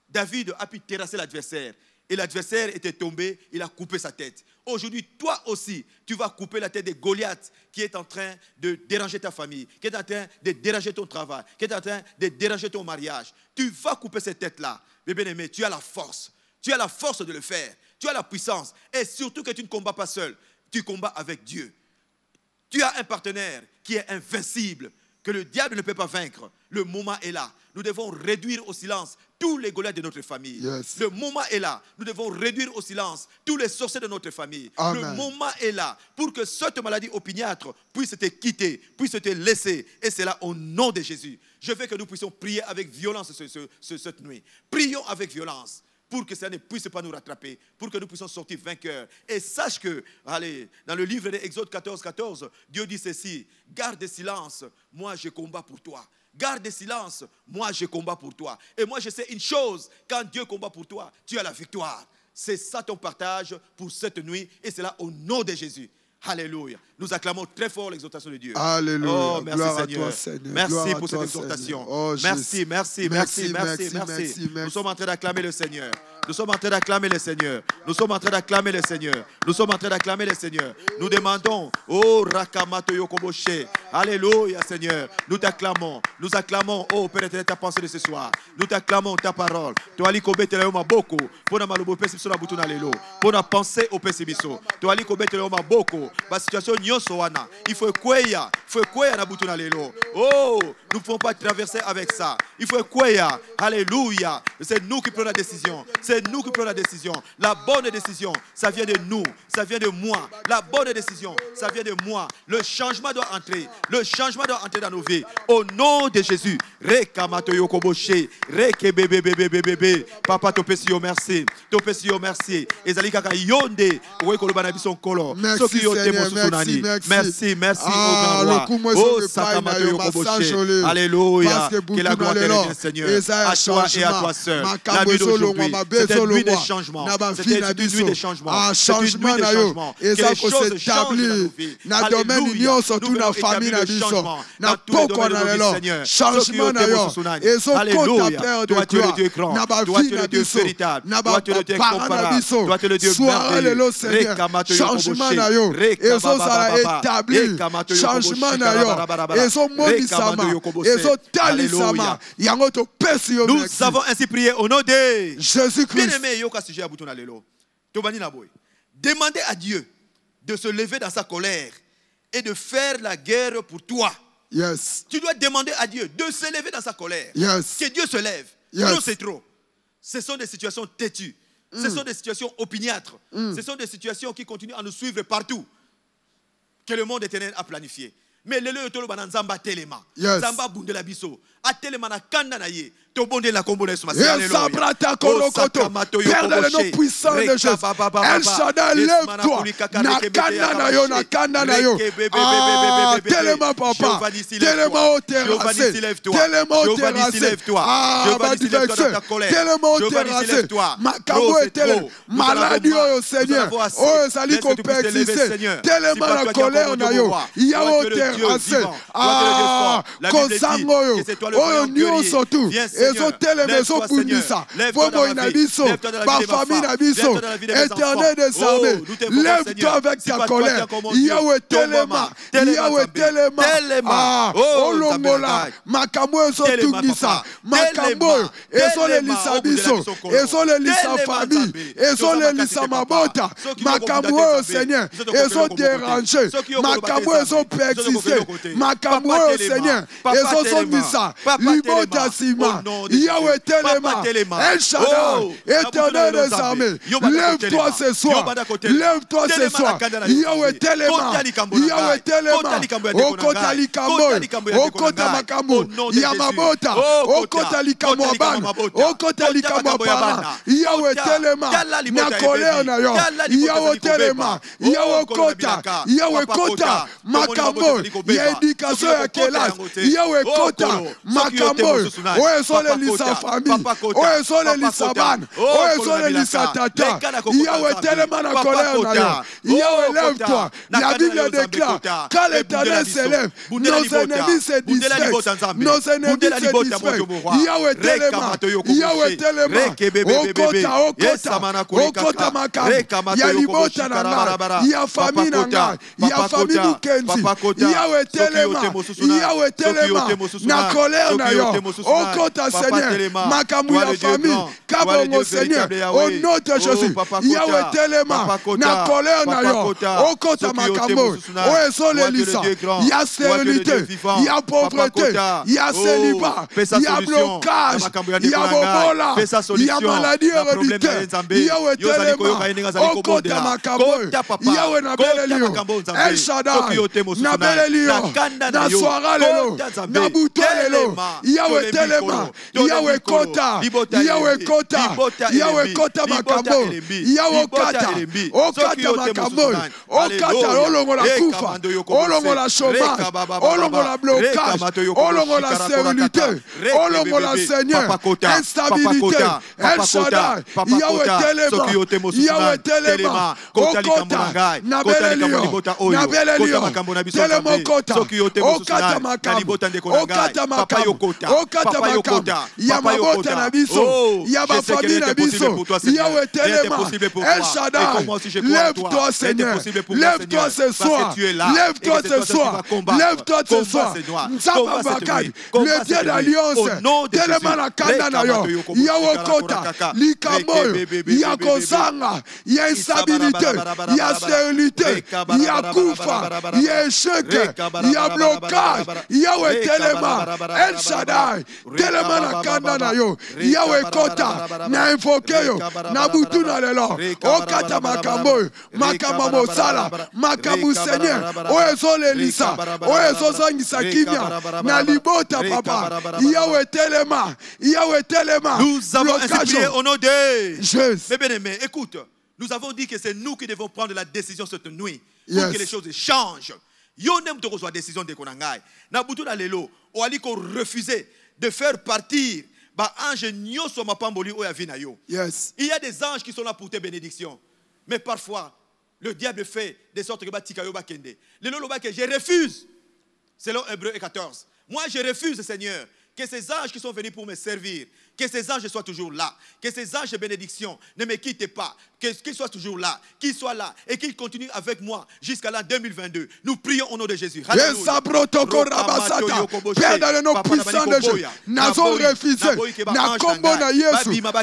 David a pu terrasser l'adversaire. et l'adversaire était tombé, il a coupé sa tête. Aujourd'hui, toi aussi, tu vas couper la tête de Goliath qui est en train de déranger ta famille, qui est en train de déranger ton travail, qui est en train de déranger ton mariage. Tu vas couper cette tête-là. Mais bien aimé, tu as la force. Tu as la force de le faire. Tu as la puissance. Et surtout que tu ne combats pas seul. Tu combats avec Dieu. Tu as un partenaire qui est invincible, que le diable ne peut pas vaincre. Le moment est là. Nous devons réduire au silence tous les Goliaths de notre famille. Yes. Le moment est là. Nous devons réduire au silence tous les sorciers de notre famille. Amen. Le moment est là pour que cette maladie opiniâtre puisse te quitter, puisse te laisser. Et c'est là au nom de Jésus. Je veux que nous puissions prier avec violence cette nuit. Prions avec violence pour que ça ne puisse pas nous rattraper, pour que nous puissions sortir vainqueurs. Et sache que, allez, dans le livre d'Exode 14, Dieu dit ceci: garde silence, moi je combats pour toi. Garde silence, moi je combats pour toi. Et moi je sais une chose, quand Dieu combat pour toi, tu as la victoire. C'est ça ton partage pour cette nuit, et c'est là au nom de Jésus. Alléluia. Nous acclamons très fort l'exaltation de Dieu. Alléluia. Oh, merci Gloire Seigneur. à toi, Seigneur. Merci Gloire pour à toi, cette exhortation. Oh, merci. Nous sommes en train d'acclamer le Seigneur. Nous sommes en train d'acclamer le Seigneur. Nous sommes en train d'acclamer le Seigneur. Nous sommes en train d'acclamer le Seigneur. Nous demandons, oh Rakamato Yokoboshe. Alléluia Seigneur. Nous t'acclamons. Nous acclamons, oh Père éternel, ta pensée de ce soir. Nous t'acclamons ta parole. Toi ali kobetela yo maboko. Pona malubo pesi biso na butu na lelo. Pona penser au pesi biso. Toi ali kobetela yo maboko. Ba situation nyonso wana. Il faut kweya na butu na lelo. Oh, nous ne pouvons pas traverser avec ça. Il faut kweya. Alléluia. C'est nous qui prenons la décision. C'est nous qui prenons la décision. La bonne décision, ça vient de nous. Ça vient de moi. La bonne décision, ça vient de moi. Le changement doit entrer. Le changement doit entrer dans nos vies. Au nom de Jésus. Papa, topesio merci. Topesio merci. Ezali kaka yonde. Merci Seigneur. Merci. Oh, Sakamato Yokoboshe. Alléluia. Que la gloire te revienne, Seigneur. À toi et à toi seul. La nuit d'aujourd'hui, c'est une nuit de changement. C'est une nuit de changement. C'est une nuit de changement. Que les choses changent dans nos vies. Alléluia. Nous voulons établir le changement dans tous les domaines de nos vies, Seigneur. Alléluia. Toi, tu es le Dieu grand. Toi, tu es le Dieu véritable. Toi, tu es le Dieu incomparable. Toi, tu es le Dieu merveilleux. Changement na yo. Ezo sala établi. Changement na yo. Ezo monisama. Ezo talisama. Yango to pesi yo. Nous avons ainsi prié au nom de Jésus-Christ. Bien-aimé, yoka sujet à bouton lelo. Tobani na boy. Demandez à Dieu de se lever dans sa colère et de faire la guerre pour toi. Yes. Tu dois demander à Dieu de se lever dans sa colère. Yes. Que Dieu se lève. Yes. Non, c'est trop. Ce sont des situations têtues. Ce sont des situations opiniâtres. Ce sont des situations qui continuent à nous suivre partout. Que le monde éternel a planifié. Mais le lieu tolo banan zamba telema. Zamba bundela biso. A telema na kanda na ye. To bonde la combo de sumasi. Alléluia. Père de nos puissants de Jésus. El Shaddai, lève-toi. Na kanda na yo, na kanda na yo. Ah, telema papa. Telema au terrassé. Telema au terrassé. Ah, badivexé. Telema au terrassé. Makabo et tele. Maladie au Seigneur. Oh, sali ko persiste. Telema la colère na yo. Ya au terrassé. Ah, kosango yo. Oh, nyonso tout. Ezo telema ezo bundisa. Pomo ina biso. Ba famille na biso. Éternel des armées. Lève-toi avec ta colère. Yahweh telema. Yahweh telema. Ah, olongola. Makambo ezo tungisa. Makambo ezo lelisa biso. Ezo lelisa famille. Ezo lelisa mabota. Makambo o Seigneur. Ezo déranger. Makambo ezo persiste. Makambo o Seigneur. Ezo sondisa. Libota sima. Yahweh telema. El Shaddai. Éternel des armées. Lève-toi ce soir. Lève-toi ce soir. Yahweh telema. Yahweh telema. Okota likambo. Okota makambo. Yamabota. Okota likambo abana. Okota likambo abana. Yahweh telema. Na colère na yo. Yahweh telema. Yahweh kota. Yahweh kota. Makambo. Ya éducation ya kelas. Yahweh kota. Makambo. Oyo ezolelisa famille, oyo ezolelisa bana, oyo ezolelisa tata. Yahweh telema na colère na yo. Yahweh lève-toi. La Bible déclare, quand l'Éternel s'élève, nos ennemis se dispersent. Nos ennemis se dispersent. Yahweh telema, Yahweh telema. Okota makambo. Ya libota na ngai, ya famille na ngai, ya famille mukenzi. Yahweh telema, Yahweh telema. Na colère na yo, okota Seigneur, makambo ya famille, kabongo Seigneur, au nom de Jésus. Yahweh telema, na colère na yo, okota makambo, o ezolelisa, ya stérilité, ya pauvreté, ya célibat, ya blocage, ya bobola, ya maladie héréditaire. Yahweh telema, okota makambo, Yahweh na belelio, El Shaddai, na belelio, na soara lelo, na buto lelo, Yahweh telema, Yahweh kota, Yahweh kota, Yahweh kota makambo, Yahweh kata, okata makambo, okata olongo la kufa, olongo la chômage, olongo la blocage, olongo la stérilité, olongo la Seigneur, instabilité, El Shaddai, Yahweh telema, Yahweh telema, okota, na belelio, telema okota, okata makambo, okata makambo, okata makambo, ya mabota na biso, ya ba famille na biso, Yahweh telema, El Shaddai, lève-toi Seigneur, lève-toi ce soir, lève-toi ce soir, lève-toi ce soir, Nzamba Bakad, le Dieu d'alliance, telema na kanda na yo, Yahweh kota, likamboyo, ya kozanga, ya instabilité, ya stérilité, ya kufa, ya échec, ya blocage, Yahweh telema, El Shaddai, telema na kanda na yo, Yahweh kota, na invoke yo, na butu na lelo, okata makambo, makambo mosala, makambo Seigneur, oyo ezolelisa, oyo ezozangisa kimia, na libota papa, Yahweh telema, Yahweh telema. Nous avons ainsi prié au nom de Jésus. Mes bien-aimés, écoute, nous avons dit que c'est nous qui devons prendre la décision cette nuit pour que les choses changent. Yonem to reçoit décision de konangai. Na butu na lelo, o ali ko refuser de faire partir ba ange nyoso mapamboli o ya vina yo. Yes. Il y a des anges qui sont là pour tes bénédictions. Mais parfois, le diable fait de sorte que batika yo bakende. Lelo lo ba que je refuse. Selon Hébreux 14. Moi je refuse Seigneur que ces anges qui sont venus pour me servir, que ces anges soient toujours là, que ces anges de bénédiction ne me quittent pas, qu'ils soient toujours là, qu'ils soient là et qu'ils continuent avec moi jusqu'à l'an 2022. Nous prions au nom de Jésus. Alléluia. Père dans le nom puissant de Jésus, nazo refusé, na kombo na Yesu, ba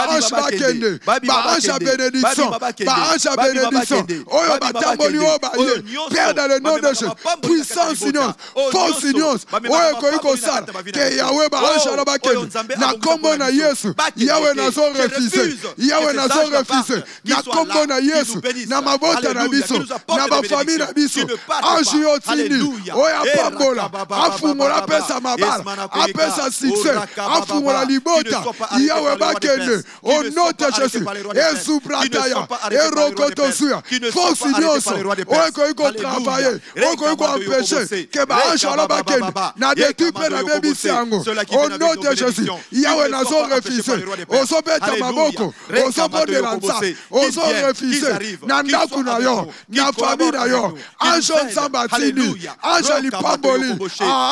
ange bakende, ba ange bénédiction, ba ange bénédiction, oyo batamboli o ba ye, Père dans le nom de Jésus, puissance union, force union, oyo ko iko sala, que Yahweh ba ange na bakende, na kombo na Yesu, Yahweh nazo refusé, Yahweh nazo refusé, na kombo na Yesu, na mabota na biso, na ba famille na biso, ange yo tindi, oyo apambola, afungola pesa mabala, apesa succès, afungola libota, Yahweh bakende, au nom de Jésus, ezubrataya, erokotosuya, force nyonso, oyo ko iko travailler, oyo ko iko empêcher, que ba ange ala bakende, na détruire na bebisi yango, au nom de Jésus, Yahweh nazo refusé, ozo beta maboko, ozo bondela nsa, ozo refusé, na ndaku na yo, na famille na yo, ange nzamba tindi, ange lipamboli,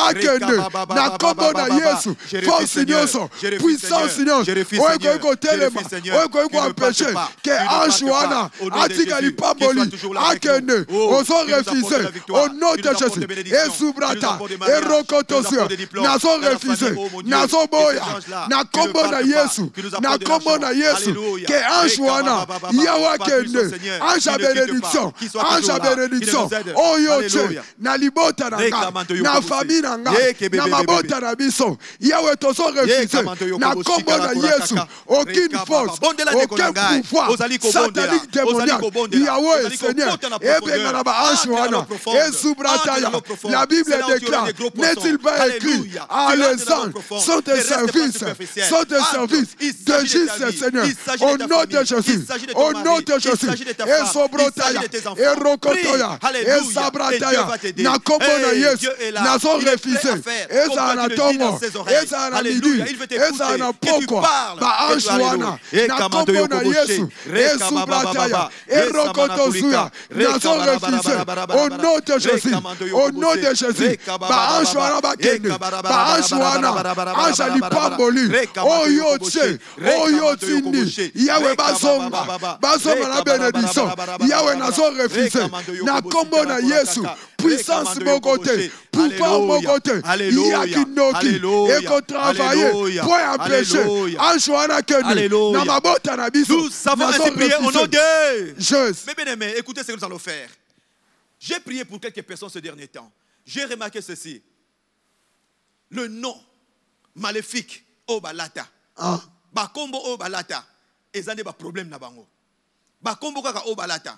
akende, na kombo na Yesu, force nyonso, puissance nyonso, oyo ko iko telema, oyo ko iko empêcher, que ange wana, atika lipamboli, akende, ozo refusé, au nom de Jésus, esubrata, erokotosio, nazo refusé, nazo boya, na kombo na Yesu, na kombo na Yesu, que ange wana, Yahweh kende, ange bénédiction, ange bénédiction, oyo che, na libota na nga, na famille na nga, na mabota na biso, Yahweh tozo refusé, na kombo na Yesu, aucune force, aucun pouvoir, satanique démoniaque, Yahweh Seigneur, ebenga na ba ange wana, ezubrataya, la Bible déclare, n'est-il pas écrit, car les anges sont des services de juste, Seigneur. Au nom de Jésus, au nom de Jésus, et Sobrotaya, et Rokotoya, et Sabrataya, Nakomona Yesu, Nazo refusé, et Zanatongo, et Zanamidu, et Zanapoko, Baanjuana, Nakomona Yesu, et Subrataya, et Rokotosuya, Nazo refusé, au nom de Jésus, au nom de Jésus, Baanjuana Bakende, Baanjuana, Anjali Pamboli, Oyoche, Oyotini, Yahweh Bazomba, Bazomba la bénédiction, Yahweh Nazo refusé, Nakomona Yesu, puissance mon côté, pouvoir mon côté, Yakinoki, et qu'on travaille pour empêcher, Anjouana Keni, Namabota Nabiso. Nous savons ainsi prier au nom de Jésus. Mais bien aimé, écoutez ce que nous allons faire. J'ai prié pour quelques personnes ce dernier temps. J'ai remarqué ceci. Le nom maléfique, Obalata. Bakombo Obalata. Et ça n'est pas problème na bango. Bakombo kaka Obalata.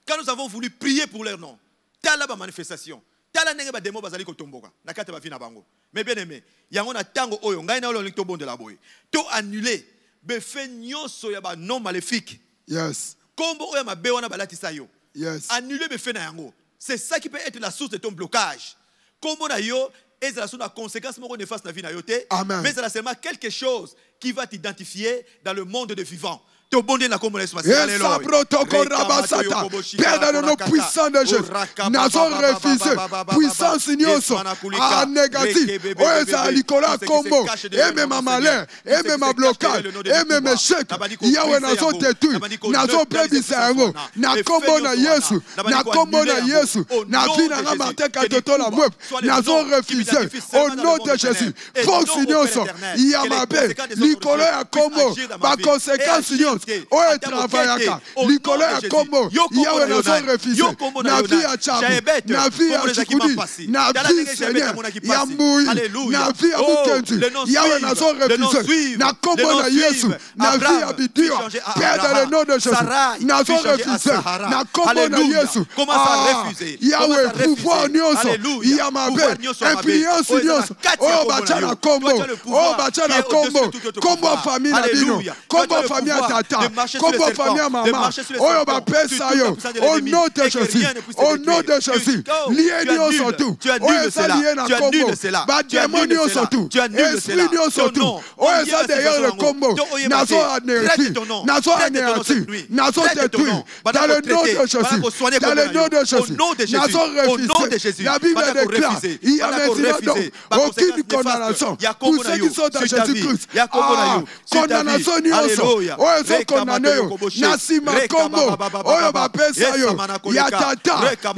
Quand nous avons voulu prier pour leur nom, tala ba manifestation. Tala nenge ba demo bazali ko tomboka. Na kata ba fi na bango. Mais bien aimé, yango na tango oyo ngai na olo lik to bon de la boy. To annuler be fe nyoso ya ba nom maléfique. Yes. Kombo oyo ma be wana balatisa yo. Yes. Annuler be fe na yango. C'est ça qui peut être la source de ton blocage. Kombo na yo et ça a une conséquence néfaste dans la vie na yote. Mais c'est seulement quelque chose qui va t'identifier dans le monde des vivants. Père dans le nom puissant de Jésus, nous avons refusé puissance nyoso à négatif. Oui, ça a Nicolas Combo, et même à malheur, et même à blocage, et même à chèque. Yahweh nous avons détruit, nous avons prévu ça. Nous Combo na Yesu, nous Combo na Yesu, nous vie na Martin Katoto la meuf, nous avons refusé au nom de Jésus. Force nyoso, Yamabe, Nicolas Combo, par conséquence nyoso. Oye travaillaka, Nicolas Combo, Yahweh nous a refusé. Na vie à Tchabou, na vie à Chikoudi, na vie Seigneur, Yamoui, na vie à Mukendi, Yahweh nous a refusé. Na Combo na Yesu, na vie à Bidio, Père dans le nom de Jésus, nous avons refusé. Na Combo na Yesu, Yahweh pouvoir nyoso, Yamabe, influence nyoso, oh Bachana Combo, oh Bachana Combo, Combo famille na Bino, Combo famille à Tata. Combo famille à maman, oh va pesa yo, au nom de Jésus, au nom de Jésus, lié nous surtout, oh ça lié na combo, ba démon surtout, esprit nous surtout, oh ça derrière le combo, nazo anéanti, nazo détruit, dans le nom de Jésus, dans le nom de Jésus, nazo refusé, la Bible déclare, il y a maintenant aucune condamnation pour ceux qui sont dans Jésus-Christ, condamnation nyoso, oh ça condamné yo, nasima kombo, oyo bapesa yo, ya tata,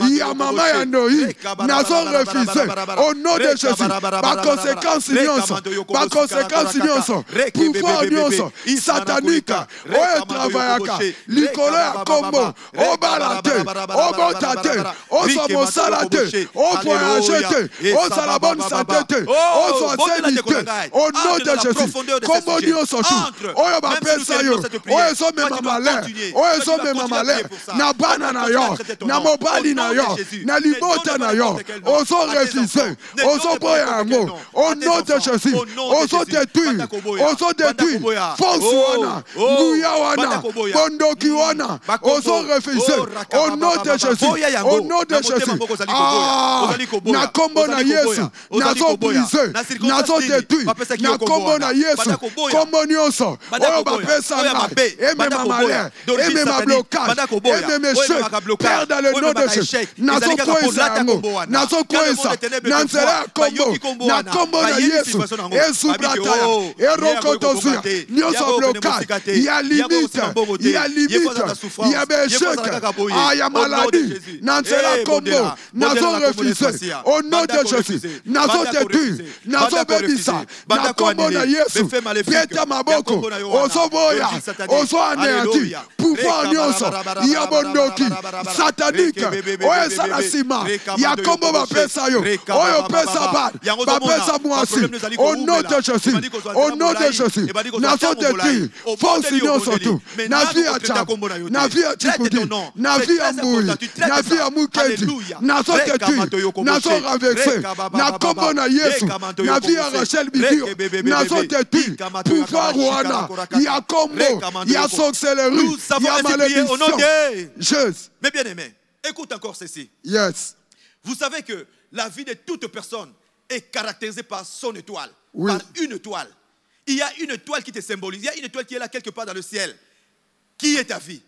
ya mama ya noi, nazo refusé, au nom de Jésus, par conséquence nyonso, pouvoir nyonso, satanique, oyo travaillaka, likolo ya kombo, o balate, o botate, o somosalate, o voyagete, o salabon satete, o soaselite, au nom de Jésus, kombo nyonso tout, oyo bapesa yo, oyo so même malheur, oyo so même malheur, na bana na yo, na mobali na yo, na libota na yo, ozo refusé, ozo boyango, au nom de Jésus, ozo détruit, force wana, nguya wana, bondoki wana, ozo refusé, au nom de Jésus, au nom de Jésus, na kombo na Yesu, nazo brisé, nazo détruit, na kombo na Yesu, kombo nyonso, oyo bapesa nga, et même à malheur, et même à blocage, et même échec, Père dans le nom de Jésus, nazo kweza yango, nazo kweza, nanzela kombo, na kombo na Yesu, et subrataya, et rokotosuya, nyonso blocage, il y a limite, il y a échec, il y a maladie, nanzela kombo, nazo refusé, au nom de Jésus, nazo détruit, nazo bebisa, na kombo na Yesu, pieta maboko, ozo boya, ozo anéanti pouvoir nyonso ya bondoki satanique oyo eza na nsima ya kombo bapesa yo oyo pesa bana bapesa mwasi au nom de Jésus au nom de Jésus nazo détruire force nyonso tu na vie ya chapo na vie ya chikudi na vie ya mbui na vie ya mukedi nazo détruire nazo renverser na kombo na Yesu na vie ya Rachel Bidio nazo détruire pouvoir wana ya kombo ya sorcellerie ya malédiction Jésus. Mais bien aimé, écoute encore ceci. Yes. Vous savez que la vie de toute personne est caractérisée par son étoile, oui. Par une étoile. Il y a une étoile qui te symbolise, il y a une étoile qui est là quelque part dans le ciel, qui est ta vie.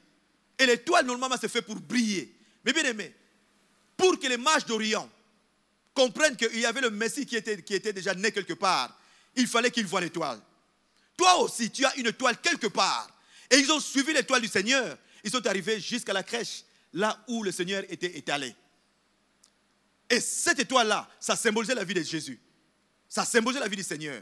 Et l'étoile normalement c'est fait pour briller. Mais bien aimé, pour que les mages d'Orient comprennent qu'il y avait le Messie qui était déjà né quelque part, il fallait qu'ils voient l'étoile. Toi aussi, tu as une étoile quelque part. Et ils ont suivi l'étoile du Seigneur. Ils sont arrivés jusqu'à la crèche, là où le Seigneur était étalé. Et cette étoile-là, ça symbolisait la vie de Jésus. Ça symbolisait la vie du Seigneur.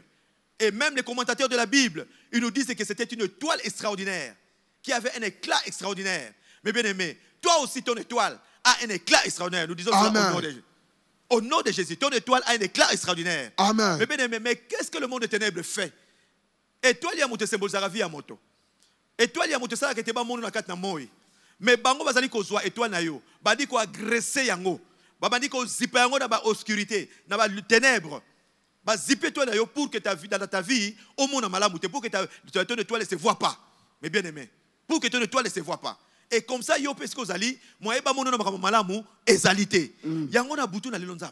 Et même les commentateurs de la Bible, ils nous disent que c'était une étoile extraordinaire, qui avait un éclat extraordinaire. Mais bien aimé, toi aussi ton étoile a un éclat extraordinaire. Nous disons ça au nom de Jésus. Ton étoile a un éclat extraordinaire. Amen. Mais bien aimé, mais qu'est-ce que le monde des ténèbres fait? Étoile, il y a monté symbole, ça la vie à moto. Étoile, il y a monté ça qui était pas mon nakat na moi. Mais bango bazali ko zwa étoile na yo, badi ko agresser yango. Badi ko ziper yango na ba obscurité, na ba ténèbres. Ba ziper toi na yo pour que ta vie dans ta vie au monde malamu, pour que ton étoile ne se voit pas. Mais bien aimé, pour que ton étoile ne se voit pas. Et comme ça yo parce que ozali, moi ba mono na malamu ezalité. Yango na butu na lelonzam.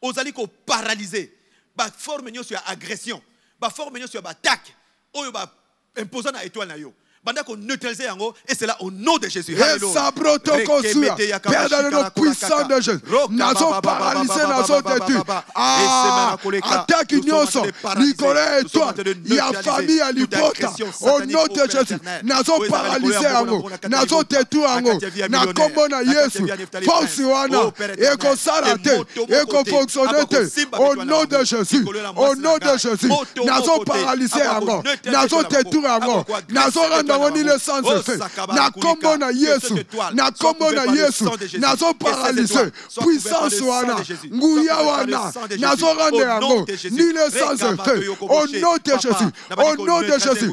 Ozali ko paralyser. Ba forme nyo sur agression, ba forme nyo sur attaque. Oyo ba imposant na étoile na yo. Et c'est là au nom de Jésus. Alléluia. Père dans le nom puissant de Jésus. Nazo paralysé, nazo détruit. Attaque nyonso. Nicolas et toi. Il y a famille à l'hypothèse. Au nom de Jésus. Nazo paralysé yango. Nazo détruit yango. Na kombo na Yesu. Force wana. Eko salate. Eko fonctionnete. Au nom de Jésus. Au nom de Jésus. Nazo paralysé yango. Nazo détruit yango. Nazo rendre on le sans effet. Na kombo na Yesu. Na kombo na Yesu. Nazo paralysé. Puissance wana. Nguya wana. Nazo rendre yango. Ni le sans effet. Au nom de Jésus. Au nom de Jésus.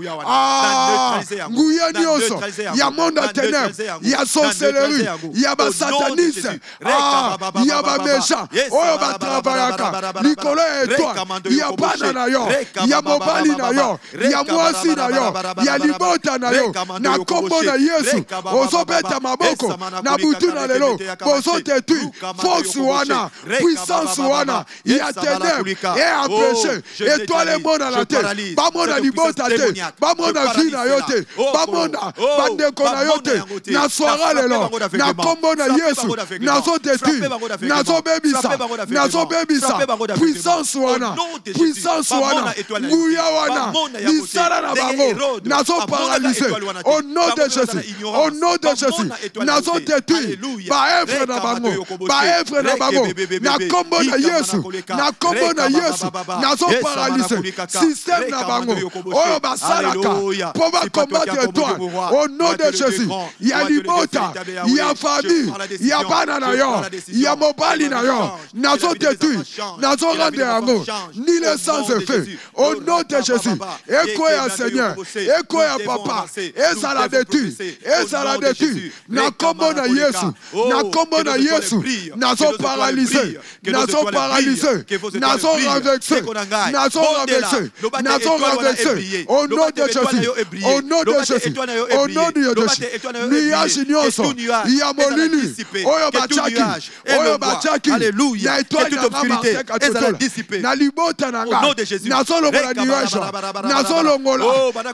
Nguya nyonso. Ya monde à ténèbres. Ya sorcellerie. Ya ba satanisme. Ya ba méchant. Oyo ba travaillaka. Nicolas et toi. Ya bana na yo. Ya mobali na yo. Ya mwasi na yo. Ya libota na yo. Na kombo na Yesu ozobeta maboko na butu na lelo bozodetruire force wana puissance wana ya ténèbres et empêcher étoile mona la te bamona libota te bamona vie na yo te bamona bandeko na yo te na soara lelo na kombo na Yesu nazodetruire nazobebisa puissance wana nguya wana lisala na bango nazoparalyse au nom de Jésus, au nom de Jésus, nazo détruire ba œuvre na bango, ba œuvre na bango, na kombo na Yesu, na kombo na Yesu, nazo paralyser système na bango, oyo basalaka pour ba combattre toi, au nom de Jésus, il y a libota, il y a famille, il y a bana na yo, il y a mobali na yo, nazo détruire, nazo rendre yango, ni le sans effet, au nom de Jésus, ekoya Seigneur, ekoya Papa, eza la détruire, eza la détruire, na kombo na Yesu, na kombo na Yesu, nazo paralyser, nazo paralyser, nazo renverser, nazo renverser, nazo renverser, au nom de Jésus, au nom de Jésus, au nom de Jésus, nuage nyonso, ya molili, oyo bachaki, ya étoile na obscurité, eza la dissiper, na libota na nga, nazo longola nuage, nazo longola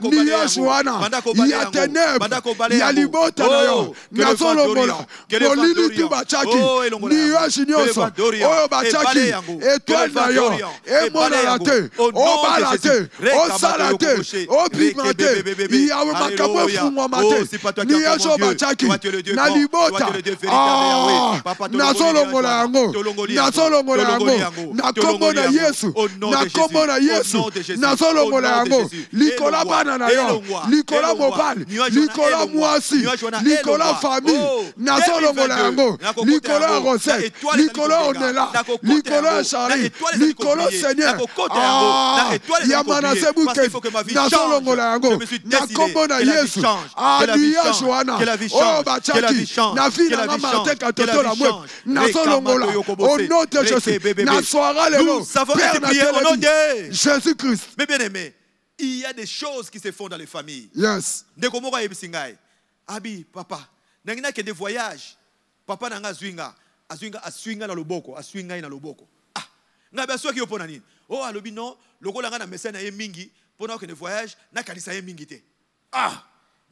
nuage wana, ya ténèbres, ya libota na yo, nazo longola, molili tu bachaki, nuage nyonso, oyo bachaki, étoile na yo, emona la te, obala te, osala te, opigmente, ya makambo efungwama te, nuage oyo bachaki, na libota, nazo longola yango, nazo longola yango, na kombo na Yesu, na kombo na Yesu, nazo longola yango, likola bana na yo, likola Nicolas mobile, Nicolas mwasi, Nicolas famille, nazo longola yango, Nicolas Rosette, Nicolas Onela, Nicolas Charlie, Nicolas Seigneur. Yamanase Bouke, nazo longola yango, nakombo na Yesu, Adia Joana, oh Bachaki, Nafi na Martin Katoto la mouette, nazo longola, au nom de Jésus, nasoara le nom, Père Nathalie, Jésus-Christ. Mais bien aimé, il y a des choses qui se font dans les familles. Yes. Abi, papa, nangina ke des voyages. Papa nanga zwinga na loboko, na loboko. Ah, ngabe aso ki opona nini? Oh, alobi non, loko langa na message na ye mingi, pona ke des voyages, na kanisa ye mingi te. Ah,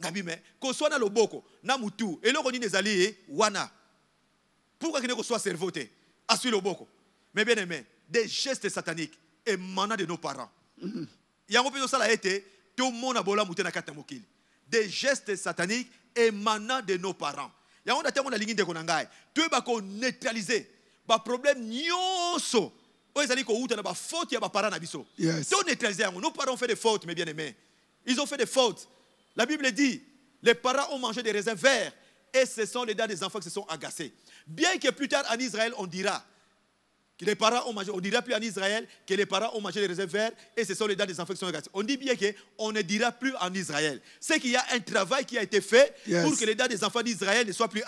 ngabi me, ko so na loboko, na mutu, eloko nini ezali wana. Pourquoi qu'il ne soit cerveau te? Asui loboko. Mais bien aimé, des gestes sataniques émanant de nos parents. Yango peso sala été, tout le monde a bola mouté na kata mokili. Des gestes sataniques émanant de nos parents. Yango na tengo na lingi de konangai. Tu es bako neutraliser. Ba problème nyonso. O ezali ko uta na ba faute ya ba parents na biso. Yes. Tu neutraliser yango. Nos parents ont fait des fautes, mes bien-aimés. Ils ont fait des fautes. La Bible dit, les parents ont mangé des raisins verts et ce sont les dents des enfants qui se sont agacés. Bien que plus tard en Israël on dira que les parents ont mangé, on dira plus en Israël que les parents ont mangé les raisins verts et ce sont les dents des enfants qui sont agacés. On dit bien qu'on ne dira plus en Israël. C'est qu'il y a un travail qui a été fait pour que les dents des enfants d'Israël ne soient plus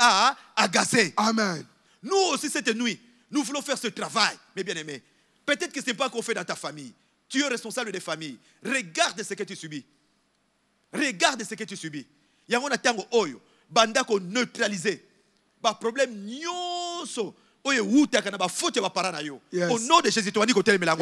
agacées. Amen. Nous aussi cette nuit, nous voulons faire ce travail, mes bien-aimés. Peut-être que ce n'est pas qu'on fait dans ta famille. Tu es responsable des familles. Regarde ce que tu subis. Regarde ce que tu subis. Il y a un tango oyo, banda ko neutraliser. Ba problème nyonso. Au nom de Jésus, tu as dit que tu es Père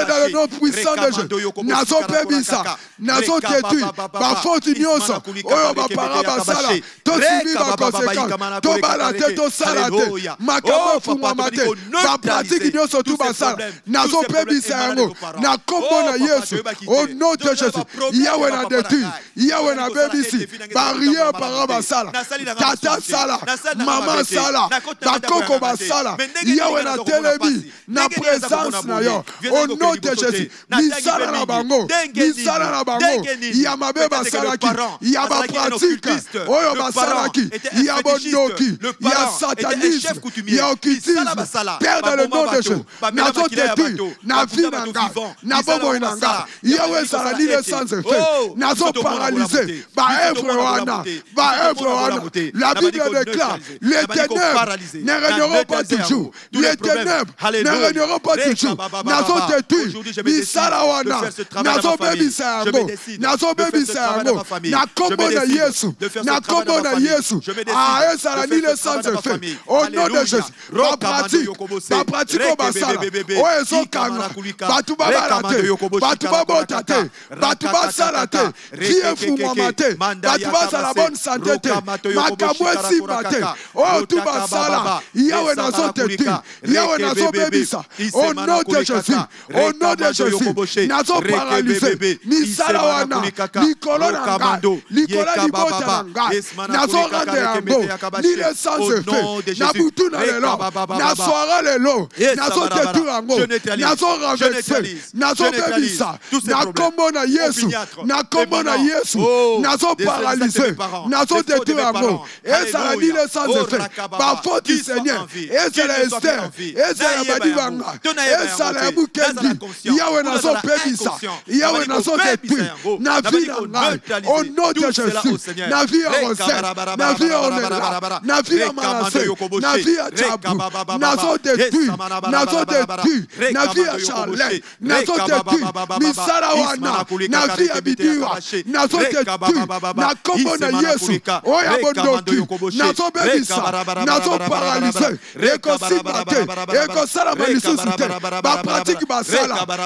dans le nom puissant de Jésus, nazo pebisa, nazo tetu, ba faute nyonso, oyo ba para basala, to subi ba conséquence, to balate to salate, makabo fumamate, ba pratique nyonso tu basala, nazo pebisa yango, na kombo na Yesu, au nom de Jésus, Yahweh na détruit, Yahweh na bebisi, barrière para basala, tata sala, maman sala. Bakoko basala, Yahweh na telebi, na présence na yo, au nom de Jésus, misala na bango, yamabe basalaki, yaba pratique, oyo basalaki, yabondoki, ya satanisme, ya occultisme, Père dans le nom de Jésus, nazo tetu, na vie nanga, na bobo inanga, Yahweh salani le sans effet, nazo paralysé, ba œuvre wana, la Bible déclare, les ténèbres ne régneront pas toujours. Les ténèbres ne régneront pas toujours. Nazo tetu, misala wana, nazo bebisa yango, nazo bebisa yango, na kombo na Yesu, na kombo na Yesu, a esala ni le sans effet. Au nom de Jésus, ba pratique au basala, o ezo kanga, batu babalate, batu babotate, batu basalate, vie fumamate, batu basala bonne santé te, makamwe simate, o tu basala. Yahweh nazo tetu, Yahweh nazo bebisa, au nom de Jésus, au nom de Jésus, nazo paralysé, misala wana, Nicolas nanga, Nicolas libota nanga, nazo rande yango, ni le sans effet, nabutu na lelo, nasoara lelo, nazo tetu yango, nazo renverser, nazo bebisa, na kombo na Yesu, na kombo na Yesu, nazo paralysé, nazo tetu yango, ezala ni le sans effet, ba faute Seigneur, ezala Esther, ezala badibanga, ezala bukendi, Yahweh nazo pebisa, Yahweh nazo tetu, na vie nanga, au nom de Jésus, na vie à Rosette, na vie à Onela, na vie à Manassé, na vie à Tchabou, nazo tetu, na vie à Charlet, nazo tetu, misala wana, na vie à Bidiwa, nazo tetu, na kombo na Yesu, oya bondoki, nazo bebisa, nazo paralysé, ekosibate, ekosala malisusu te, ba pratique basala, ba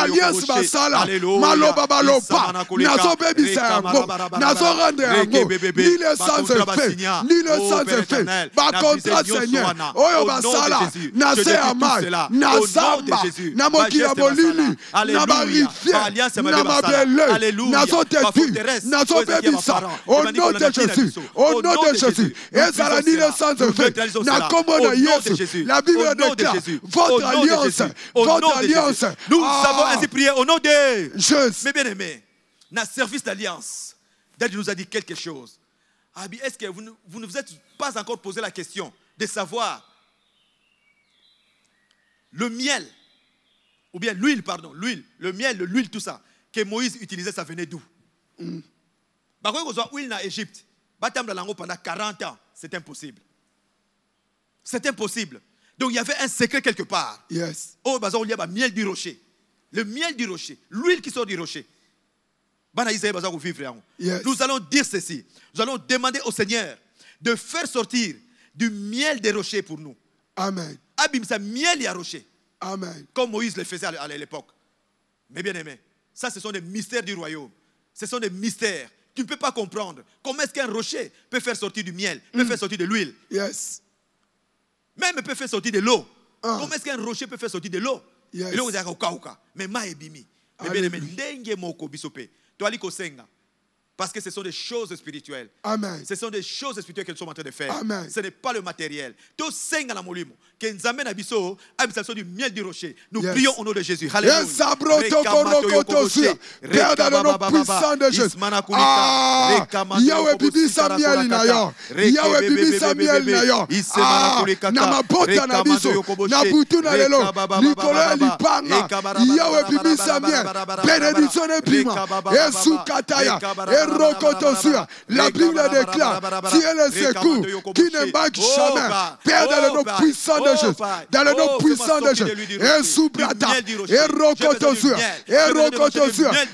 alliance basala, maloba balopa, nazo bebisa yango, nazo rendre yango, ni le sans effet, ni le sans effet, ba contrat Seigneur, oyo basala, na se amal, na zamba, na mokila bolili, na barivière, na mabele, nazo tetu, nazo bebisa, au nom de Jésus, au nom de Jésus, neutralisons cela. Au nom de Jésus. La Bible déclare votre alliance. Votre alliance. Nous avons ainsi prié au nom de Jésus. Mais bien aimé, dans le service d'alliance, David nous a dit quelque chose. Est-ce que vous ne vous êtes pas encore posé la question de savoir le miel, ou bien l'huile, pardon, l'huile, le miel, l'huile, tout ça, que Moïse utilisait, ça venait d'où? Par contre, quand on a l'huile en Égypte, pendant 40 ans, c'est impossible. C'est impossible. Donc il y avait un secret quelque part. Yes. Oh, il y a le miel du rocher. Le miel du rocher, l'huile qui sort du rocher. Yes. Nous allons dire ceci. Nous allons demander au Seigneur de faire sortir du miel des rochers pour nous. Amen. Abim, ça miel et rocher. Amen. Comme Moïse le faisait à l'époque. Mais bien aimé, ça ce sont des mystères du royaume. Ce sont des mystères. Tu ne peux pas comprendre. Comment est-ce qu'un rocher peut faire sortir du miel, peut faire sortir de l'huile? Yes. Même peut faire sortir de l'eau. Comment est-ce qu'un rocher peut faire sortir de l'eau? Yes. Et là, on dit mais ma ebimi. Mais bien aimé, ndenge moko bisope. Tu as dit kosenga. Parce que ce sont des choses spirituelles. Amen. Ce sont des choses spirituelles qu'elles sont en train de faire. Amen. Ce n'est pas le matériel. Tout senga la molimo. Que nous amène à biso, à du miel du rocher. Nous prions au nom de Jésus. Alléluia. Père, dans le nom puissant de Jésus. Yahweh bibi Samuel nayo. Yahweh bibi Samuel nayo. Namabota na biso. Nabutu na lelo. Nicolas Lipanga. Yahweh bibi Samuel. Bénédiction prima. Yesu kataya. La Bible déclare, tu es le secours qui ne manque jamais. Père, dans le nom puissant de Jésus, dans le nom puissant de Jésus, et Soubrata, et Rokotosua,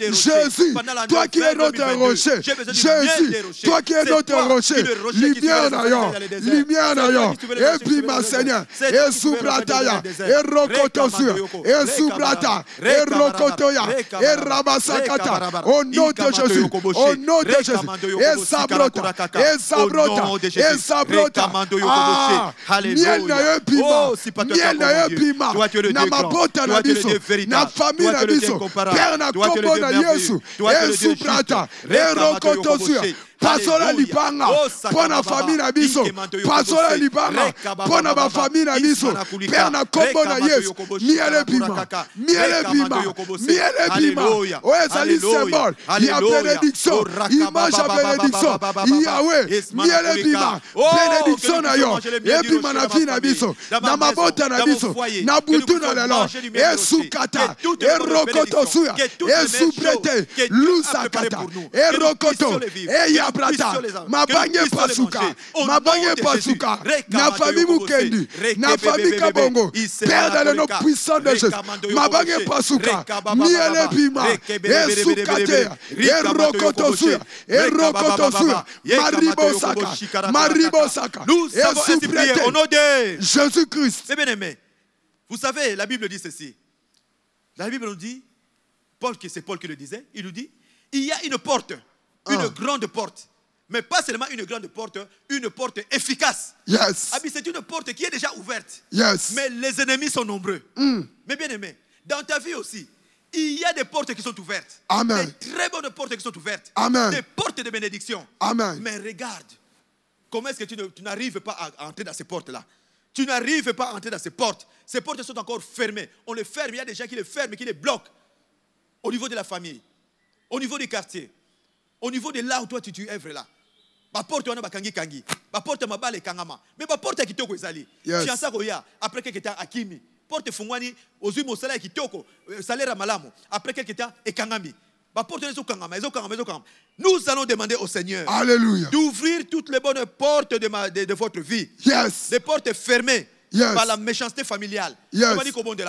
Jésus, toi qui es notre rocher, Jésus, toi qui es notre rocher, lumière d'ailleurs, et puis ma Seigneur, et Soubrata, et Rokotosua, et Soubrata, et Rokotoya, et Rabasakata, au nom de Jésus. Au nom de Jésus. Et Sabrota. Et Sabrota. Et Sabrota. Miel na yo pima. Miel na yo pima. Na mabota na biso. Na famille na biso. Père na kombo na Yesu. Et Subrata. Et Rokotosia. Pasola Lipanga, pour la famille na biso. Pasola Lipanga, pour la famille na biso. Père na kombo na Yesu. Miel pima. Miel pima. Miel pima. Oh, ezali symbole. Il y a bénédiction. Image à bénédiction. Yahweh. Miel pima. Bénédiction na yo. Et puis na vie na biso. Na mabota na biso. Na butu na lelo. Et sukata. Et rokoto suya. Et subrete. Lusakata. Et rokoto. Et Brata, mabange pasuka, na famille Mukendi, na famille Kabongo, Père dans le nom puissant de Jésus, mabange pasuka, miele pima, et soukate, et rokotosuya, maribosaka, nous avons ainsi prié au nom de Jésus-Christ. C'est bien aimé. Vous savez, la Bible dit ceci. La Bible nous dit, c'est Paul qui le disait, il nous dit, il y a une porte. Une grande porte. Mais pas seulement une grande porte, une porte efficace. Yes. C'est une porte qui est déjà ouverte. Yes. Mais les ennemis sont nombreux. Mais bien aimé, dans ta vie aussi, il y a des portes qui sont ouvertes. Amen. Des très bonnes portes qui sont ouvertes. Amen. Des portes de bénédiction. Amen. Mais regarde, comment est-ce que tu n'arrives pas à entrer dans ces portes-là? Tu n'arrives pas à entrer dans ces portes. Ces portes sont encore fermées. On les ferme, il y a des gens qui les ferment, qui les bloquent. Au niveau de la famille, au niveau du quartier. Au niveau de là où toi tu œuvres là. Ma porte wana bakangi kangi. Ma porte mabale kangama. Mais ma porte kitoko ezali. Fiança koya après quelques temps akimi. Porte fungwani ozui mosala kitoko salaire malamu. Après quelques temps ekangami. Ma porte ezokangama. Nous allons demander au Seigneur. Alléluia. D'ouvrir toutes les bonnes portes de votre vie. Yes. Des portes fermées. Yes. Par la méchanceté familiale. Yes.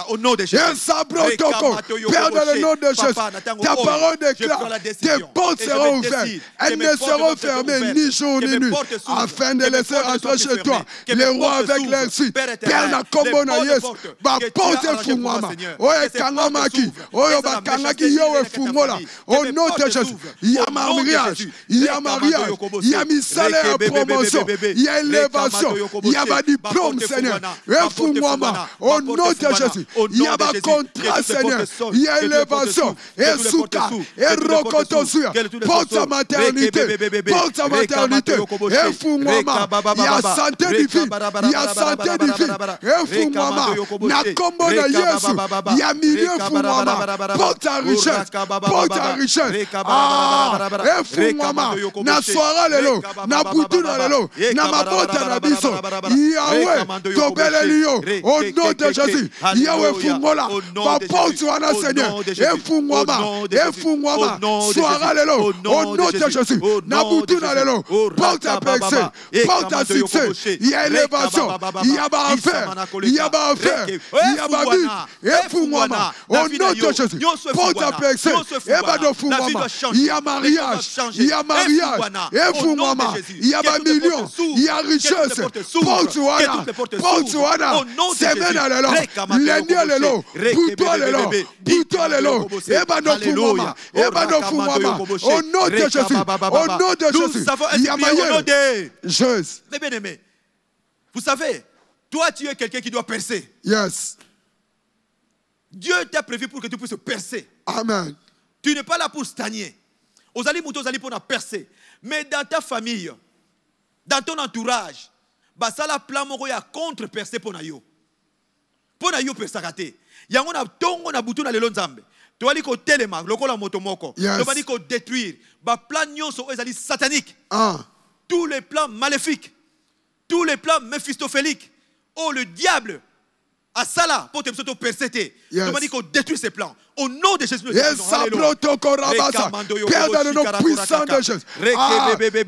Au nom de Jésus. Père, dans le nom de Jésus, ta parole déclare, tes portes seront ouvertes. Elles ne seront fermées ni jour ni nuit, afin de laisser entrer chez toi les rois avec leur suite. Père, na kombo na Yesu, ba porte fungwama. Oye kangamaki, oye bakangaki yewe fungola. Au nom de Jésus, il y a mariage, il y a mariage, il y a misale à promotion, il y a élévation, il y a ma diplôme, Seigneur. Efungwama. Au nom de Jésus. Il y a un contrat, Seigneur. Il y a élévation. Et souka. Et rokotosuya. Porte sa maternité. Porte sa maternité. Efungwama. Il y a santé divine. Il y a santé divine. Efungwama. Na kombo na Yesu. Il y a milieu Efungwama. Porte ta richesse. Porte ta richesse. Efungwama. Na soara lelo. Na butu na lelo. Na mabota na biso. Yahweh. Tobele liyo. Au nom de Jésus. Yahweh fungola. Va porte wana Seigneur. Efungwama. Efungwama. Soara lelo. Au nom de Jésus. Na butu na lelo. Porte ta percée. Porte ta succès. Il y a élévation. Il y a ba affaire. Il y a ba affaire. Il y a ba vie. Efungwama. Au nom de Jésus. Porte ta percée. Ebado fungwama. Il y a mariage. Il y a mariage. Efungwama. Il y a ba million. Il y a richesse. Porte wana. Porte wana. Semaine à l'élo. Lundi à l'élo. Buto à l'élo. Buto à l'élo. Ebado fungwama. Ebado fungwama. Au nom de Jésus. Au nom de Jésus. Il y a moyen. Jésus. Mais bien aimé, vous savez, toi tu es quelqu'un qui doit percer. Yes. Dieu t'a prévu pour que tu puisses percer. Amen. Tu n'es pas là pour stagner. Aux alliés moutos, aux alliés pour percer. Mais dans ta famille, dans ton entourage, bah ça la plan moko ya contre percer pour nayo. Pour nayo persakate. Yango na tongo na butu na lelo nzambe. Tu ali ko telema, lokola moto moko. Tu ali ko détruire. Bah plan nyonso ezali satanique. Tous les plans maléfiques, tous les plans méphistophéliques, oh le diable a ça là pour te perséter. Tu m'as dit qu'on détruit ces plans. Au nom de Jésus. Père dans le nom puissant de Jésus.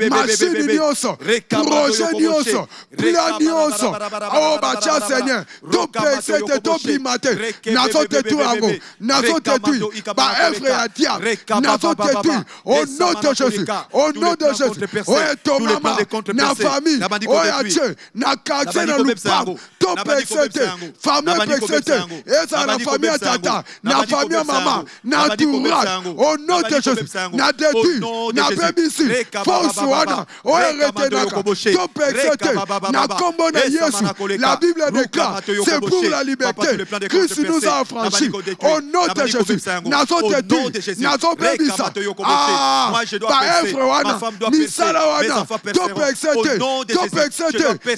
Machine nyoso, projet nyoso, plan nyoso. Oh bacha Seigneur, to persete to bimate. Nazo tetu amo, nazo tetu. Ba œuvre à diable, nazo tetu. Au nom de Jésus, au nom de Jésus. Oh to mama, na famille, oh ya Dieu, na quartier na lupango. To persete, famille persete. Et ça la famille tata, na famille maman, na entourage, au nom de Jésus, na détruit, na bébissi, force wana, o retenaka, to persete, na kombo na Yesu, la Bible déclare, c'est pour la liberté, Christ nous a affranchis, au nom de Jésus, na so détruit, na so bébissa, ba œuvre wana, misala wana, to persete,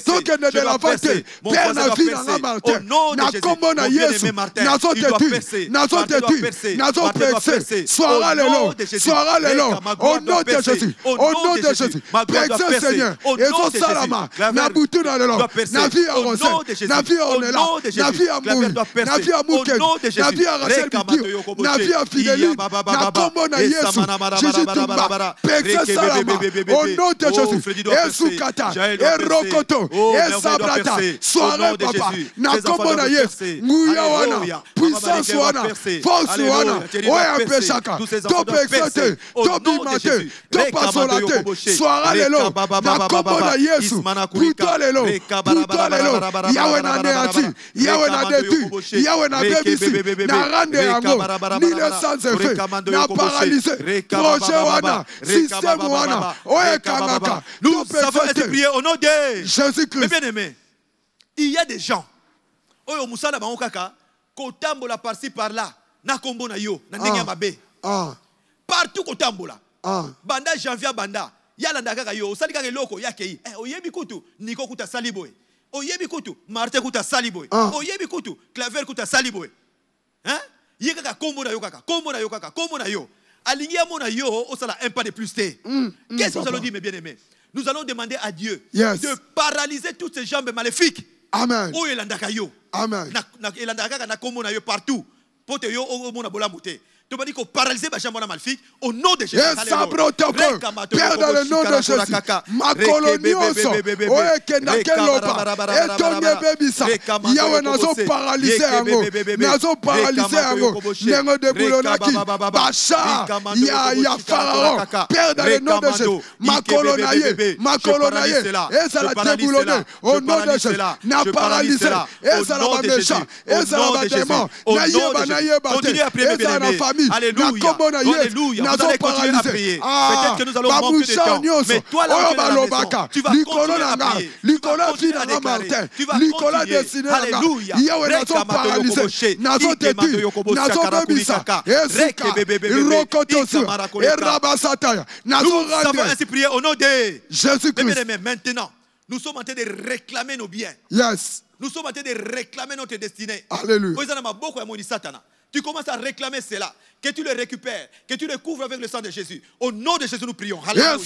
to kende de la vente, Père na vie na Martin, na kombo na Yesu, na so détruit, nazo percé, soira lelo, au nom de Jésus, au nom de Jésus, percé Seigneur, et so salama, na butu na lelo, na vie à Rosé, na vie à Onela, na vie à Moui, na vie à Mouken, na vie à Rachel Bidio, na vie à Fidélie, na kombo na Yesu, Jésus Tumba, percé salama, au nom de Jésus, et Soukata, et Rokoto, et Sabrata, soirée papa, na kombo na Yesu, Ngouya wana, puissance wana, force wana, oya peshaka, to pexete, to bimate, to pasolate, soara lelo, na kombo na Yesu, puto lelo, yawe na neati, yawe na detu, yawe na bebisi, na rande yango, nile sans effet, na paralysé, projet wana, système wana, oya kangaka, nous savons être priés au nom de Jésus-Christ. Mais bien aimé, il y a des gens, oyo musala bango kaka, kotambola par-ci par-là, na kombo na yo, na ndenge mabe. Partout kotambola. Banda janvier banda, yala ndaka yo, osali kaka eloko yakei. Oyebi kutu, Niko kuta saliboy. Oyebi kutu, Martin kuta saliboy. Oyebi kutu, Claver kuta saliboy. Hein? Yeka kombo na yo kaka, kombo na yo kaka, kombo na yo. Alingia mona yo, osala un pas de plus té. Qu'est-ce que nous allons dire mes bien-aimés? Nous allons demander à Dieu de paralyser toutes ces jambes maléfiques. Amen. O elandaka yo. Amen. Na elandaka na kombo na yo partout. Pote yo o mona bola mouté. Tu m'as dit qu'on paralyser ma jambe maléfique au nom de Jésus. Père dans le nom de Jésus. Ma colonioso. Oye kenakelopa. Etonye bebisa. Yawe nazo paralyser ango. Nazo paralyser ango. Nengo de boulonaki. Bacha. Ya Pharaon. Père dans le nom de Jésus. Ma colonaye. Ma colonaye. Et ça la déboulonné. Au nom de Jésus. Na paralysé. Et ça la méchant. Et ça la démon. Naye ba naye ba te. Et ça la famille. Alléluia. Alléluia. Vous allez continuer à prier. Peut-être que nous allons manquer de temps. Mais toi, là, tu es à la maison, tu vas continuer à prier. Tu vas continuer à déclarer. Tu vas continuer. Alléluia. Nous avons ainsi prié au nom de Jésus-Christ. Maintenant, nous sommes en train de réclamer nos biens. Yes. Nous sommes en train de réclamer notre destinée. Alléluia. Tu commences à réclamer cela, que tu le récupères, que tu le couvres avec le sang de Jésus. Au nom de Jésus, nous prions. Alléluia.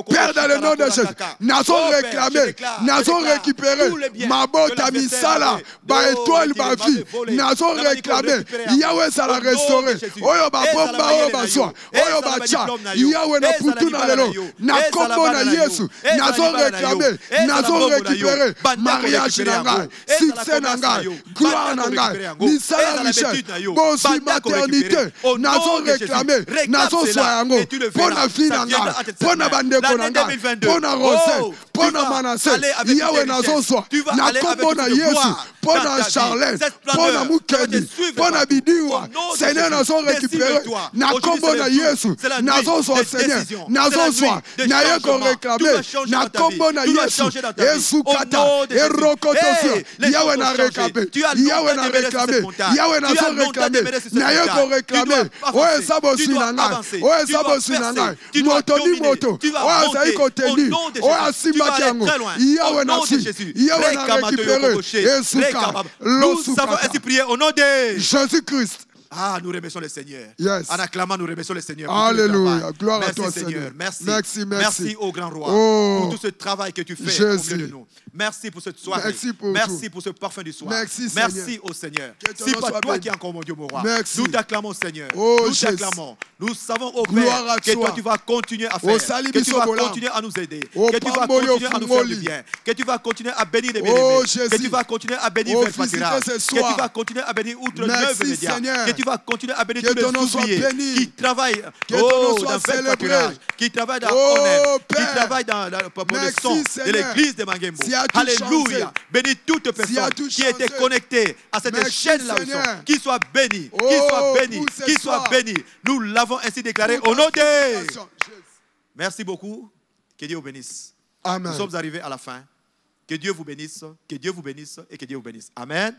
Père, dans le nom de Jésus, nous avons réclamé, nous avons récupéré ma bota misala, ma étoile, ma vie. Nous avons réclamé. Yahweh, ça l'a restauré. Oyo ba bomba, oyo ba soa, oyo ba cha. Yahweh na putu na lelo. Na kombo na Yesu. Nous avons réclamé, nous avons récupéré. Mariage nangai, succès nangai, gloire nangai, misala richesse, bonne maternité. Nous avons réclamé, nous avons soyango. Pour la fille nangai, pour la bande konanga, pour la rosée, pour la manassé. Yahweh nous avons soin. Na kombo na Yesu, pour la Charlène, pour la Mukedi, pour la Bidiwa. Seigneur, nous avons récupéré. Na kombo na Yesu, nous avons soin, Seigneur. Nous avons soin. Nous avons réclamé. Na kombo na Yesu, Yesu kata, Erokotosio. Yahweh n'a réclamé. Yahweh n'a réclamé. Yahweh n'a pas réclamé. N'a réclamé. Ouais, ça va aussi nanga. Ouais, ça va aussi nanga. Moto ni moto. Ouais, ça y continue. Ouais, asima kiango. Yahweh n'a su. Yahweh n'a récupéré. Esuka. Nous avons ainsi prié au nom de Jésus-Christ. Ah, nous remercions le Seigneur. Yes. En acclamant, nous remercions le Seigneur. Alléluia. Gloire merci, à toi, Seigneur. Merci. Merci, merci. Merci au grand roi pour tout ce travail que tu fais Jésus. au milieu de nous. Merci pour cette soirée. Merci pour ce parfum du soir. Merci, merci au Seigneur. C'est pas toi qui es encore mon Dieu, mon roi. Merci. Nous t'acclamons, Seigneur. Oh, nous t'acclamons. Nous savons au Père que toi tu vas continuer à faire. Que tu vas continuer à nous aider. Que tu vas continuer à nous faire du bien. Que tu vas continuer à bénir les bien-aimés. Que tu vas continuer à bénir Vers Fatira. Que tu vas continuer à bénir Outre Neuve Média. Que tu vas continuer à bénir tous les ouvriers qui travaillent dans Vers Fatira, qui travaillent dans Honnête, qui travaillent pour le son de l'église de Mangembo. Alléluia. Bénis toute personne qui était connectée à cette chaîne-là, qui soit bénie, qui soit bénie. Nous l'avons ainsi déclaré au nom de... Merci beaucoup. Que Dieu vous bénisse. Amen. Nous sommes arrivés à la fin. Que Dieu vous bénisse, que Dieu vous bénisse et que Dieu vous bénisse. Amen.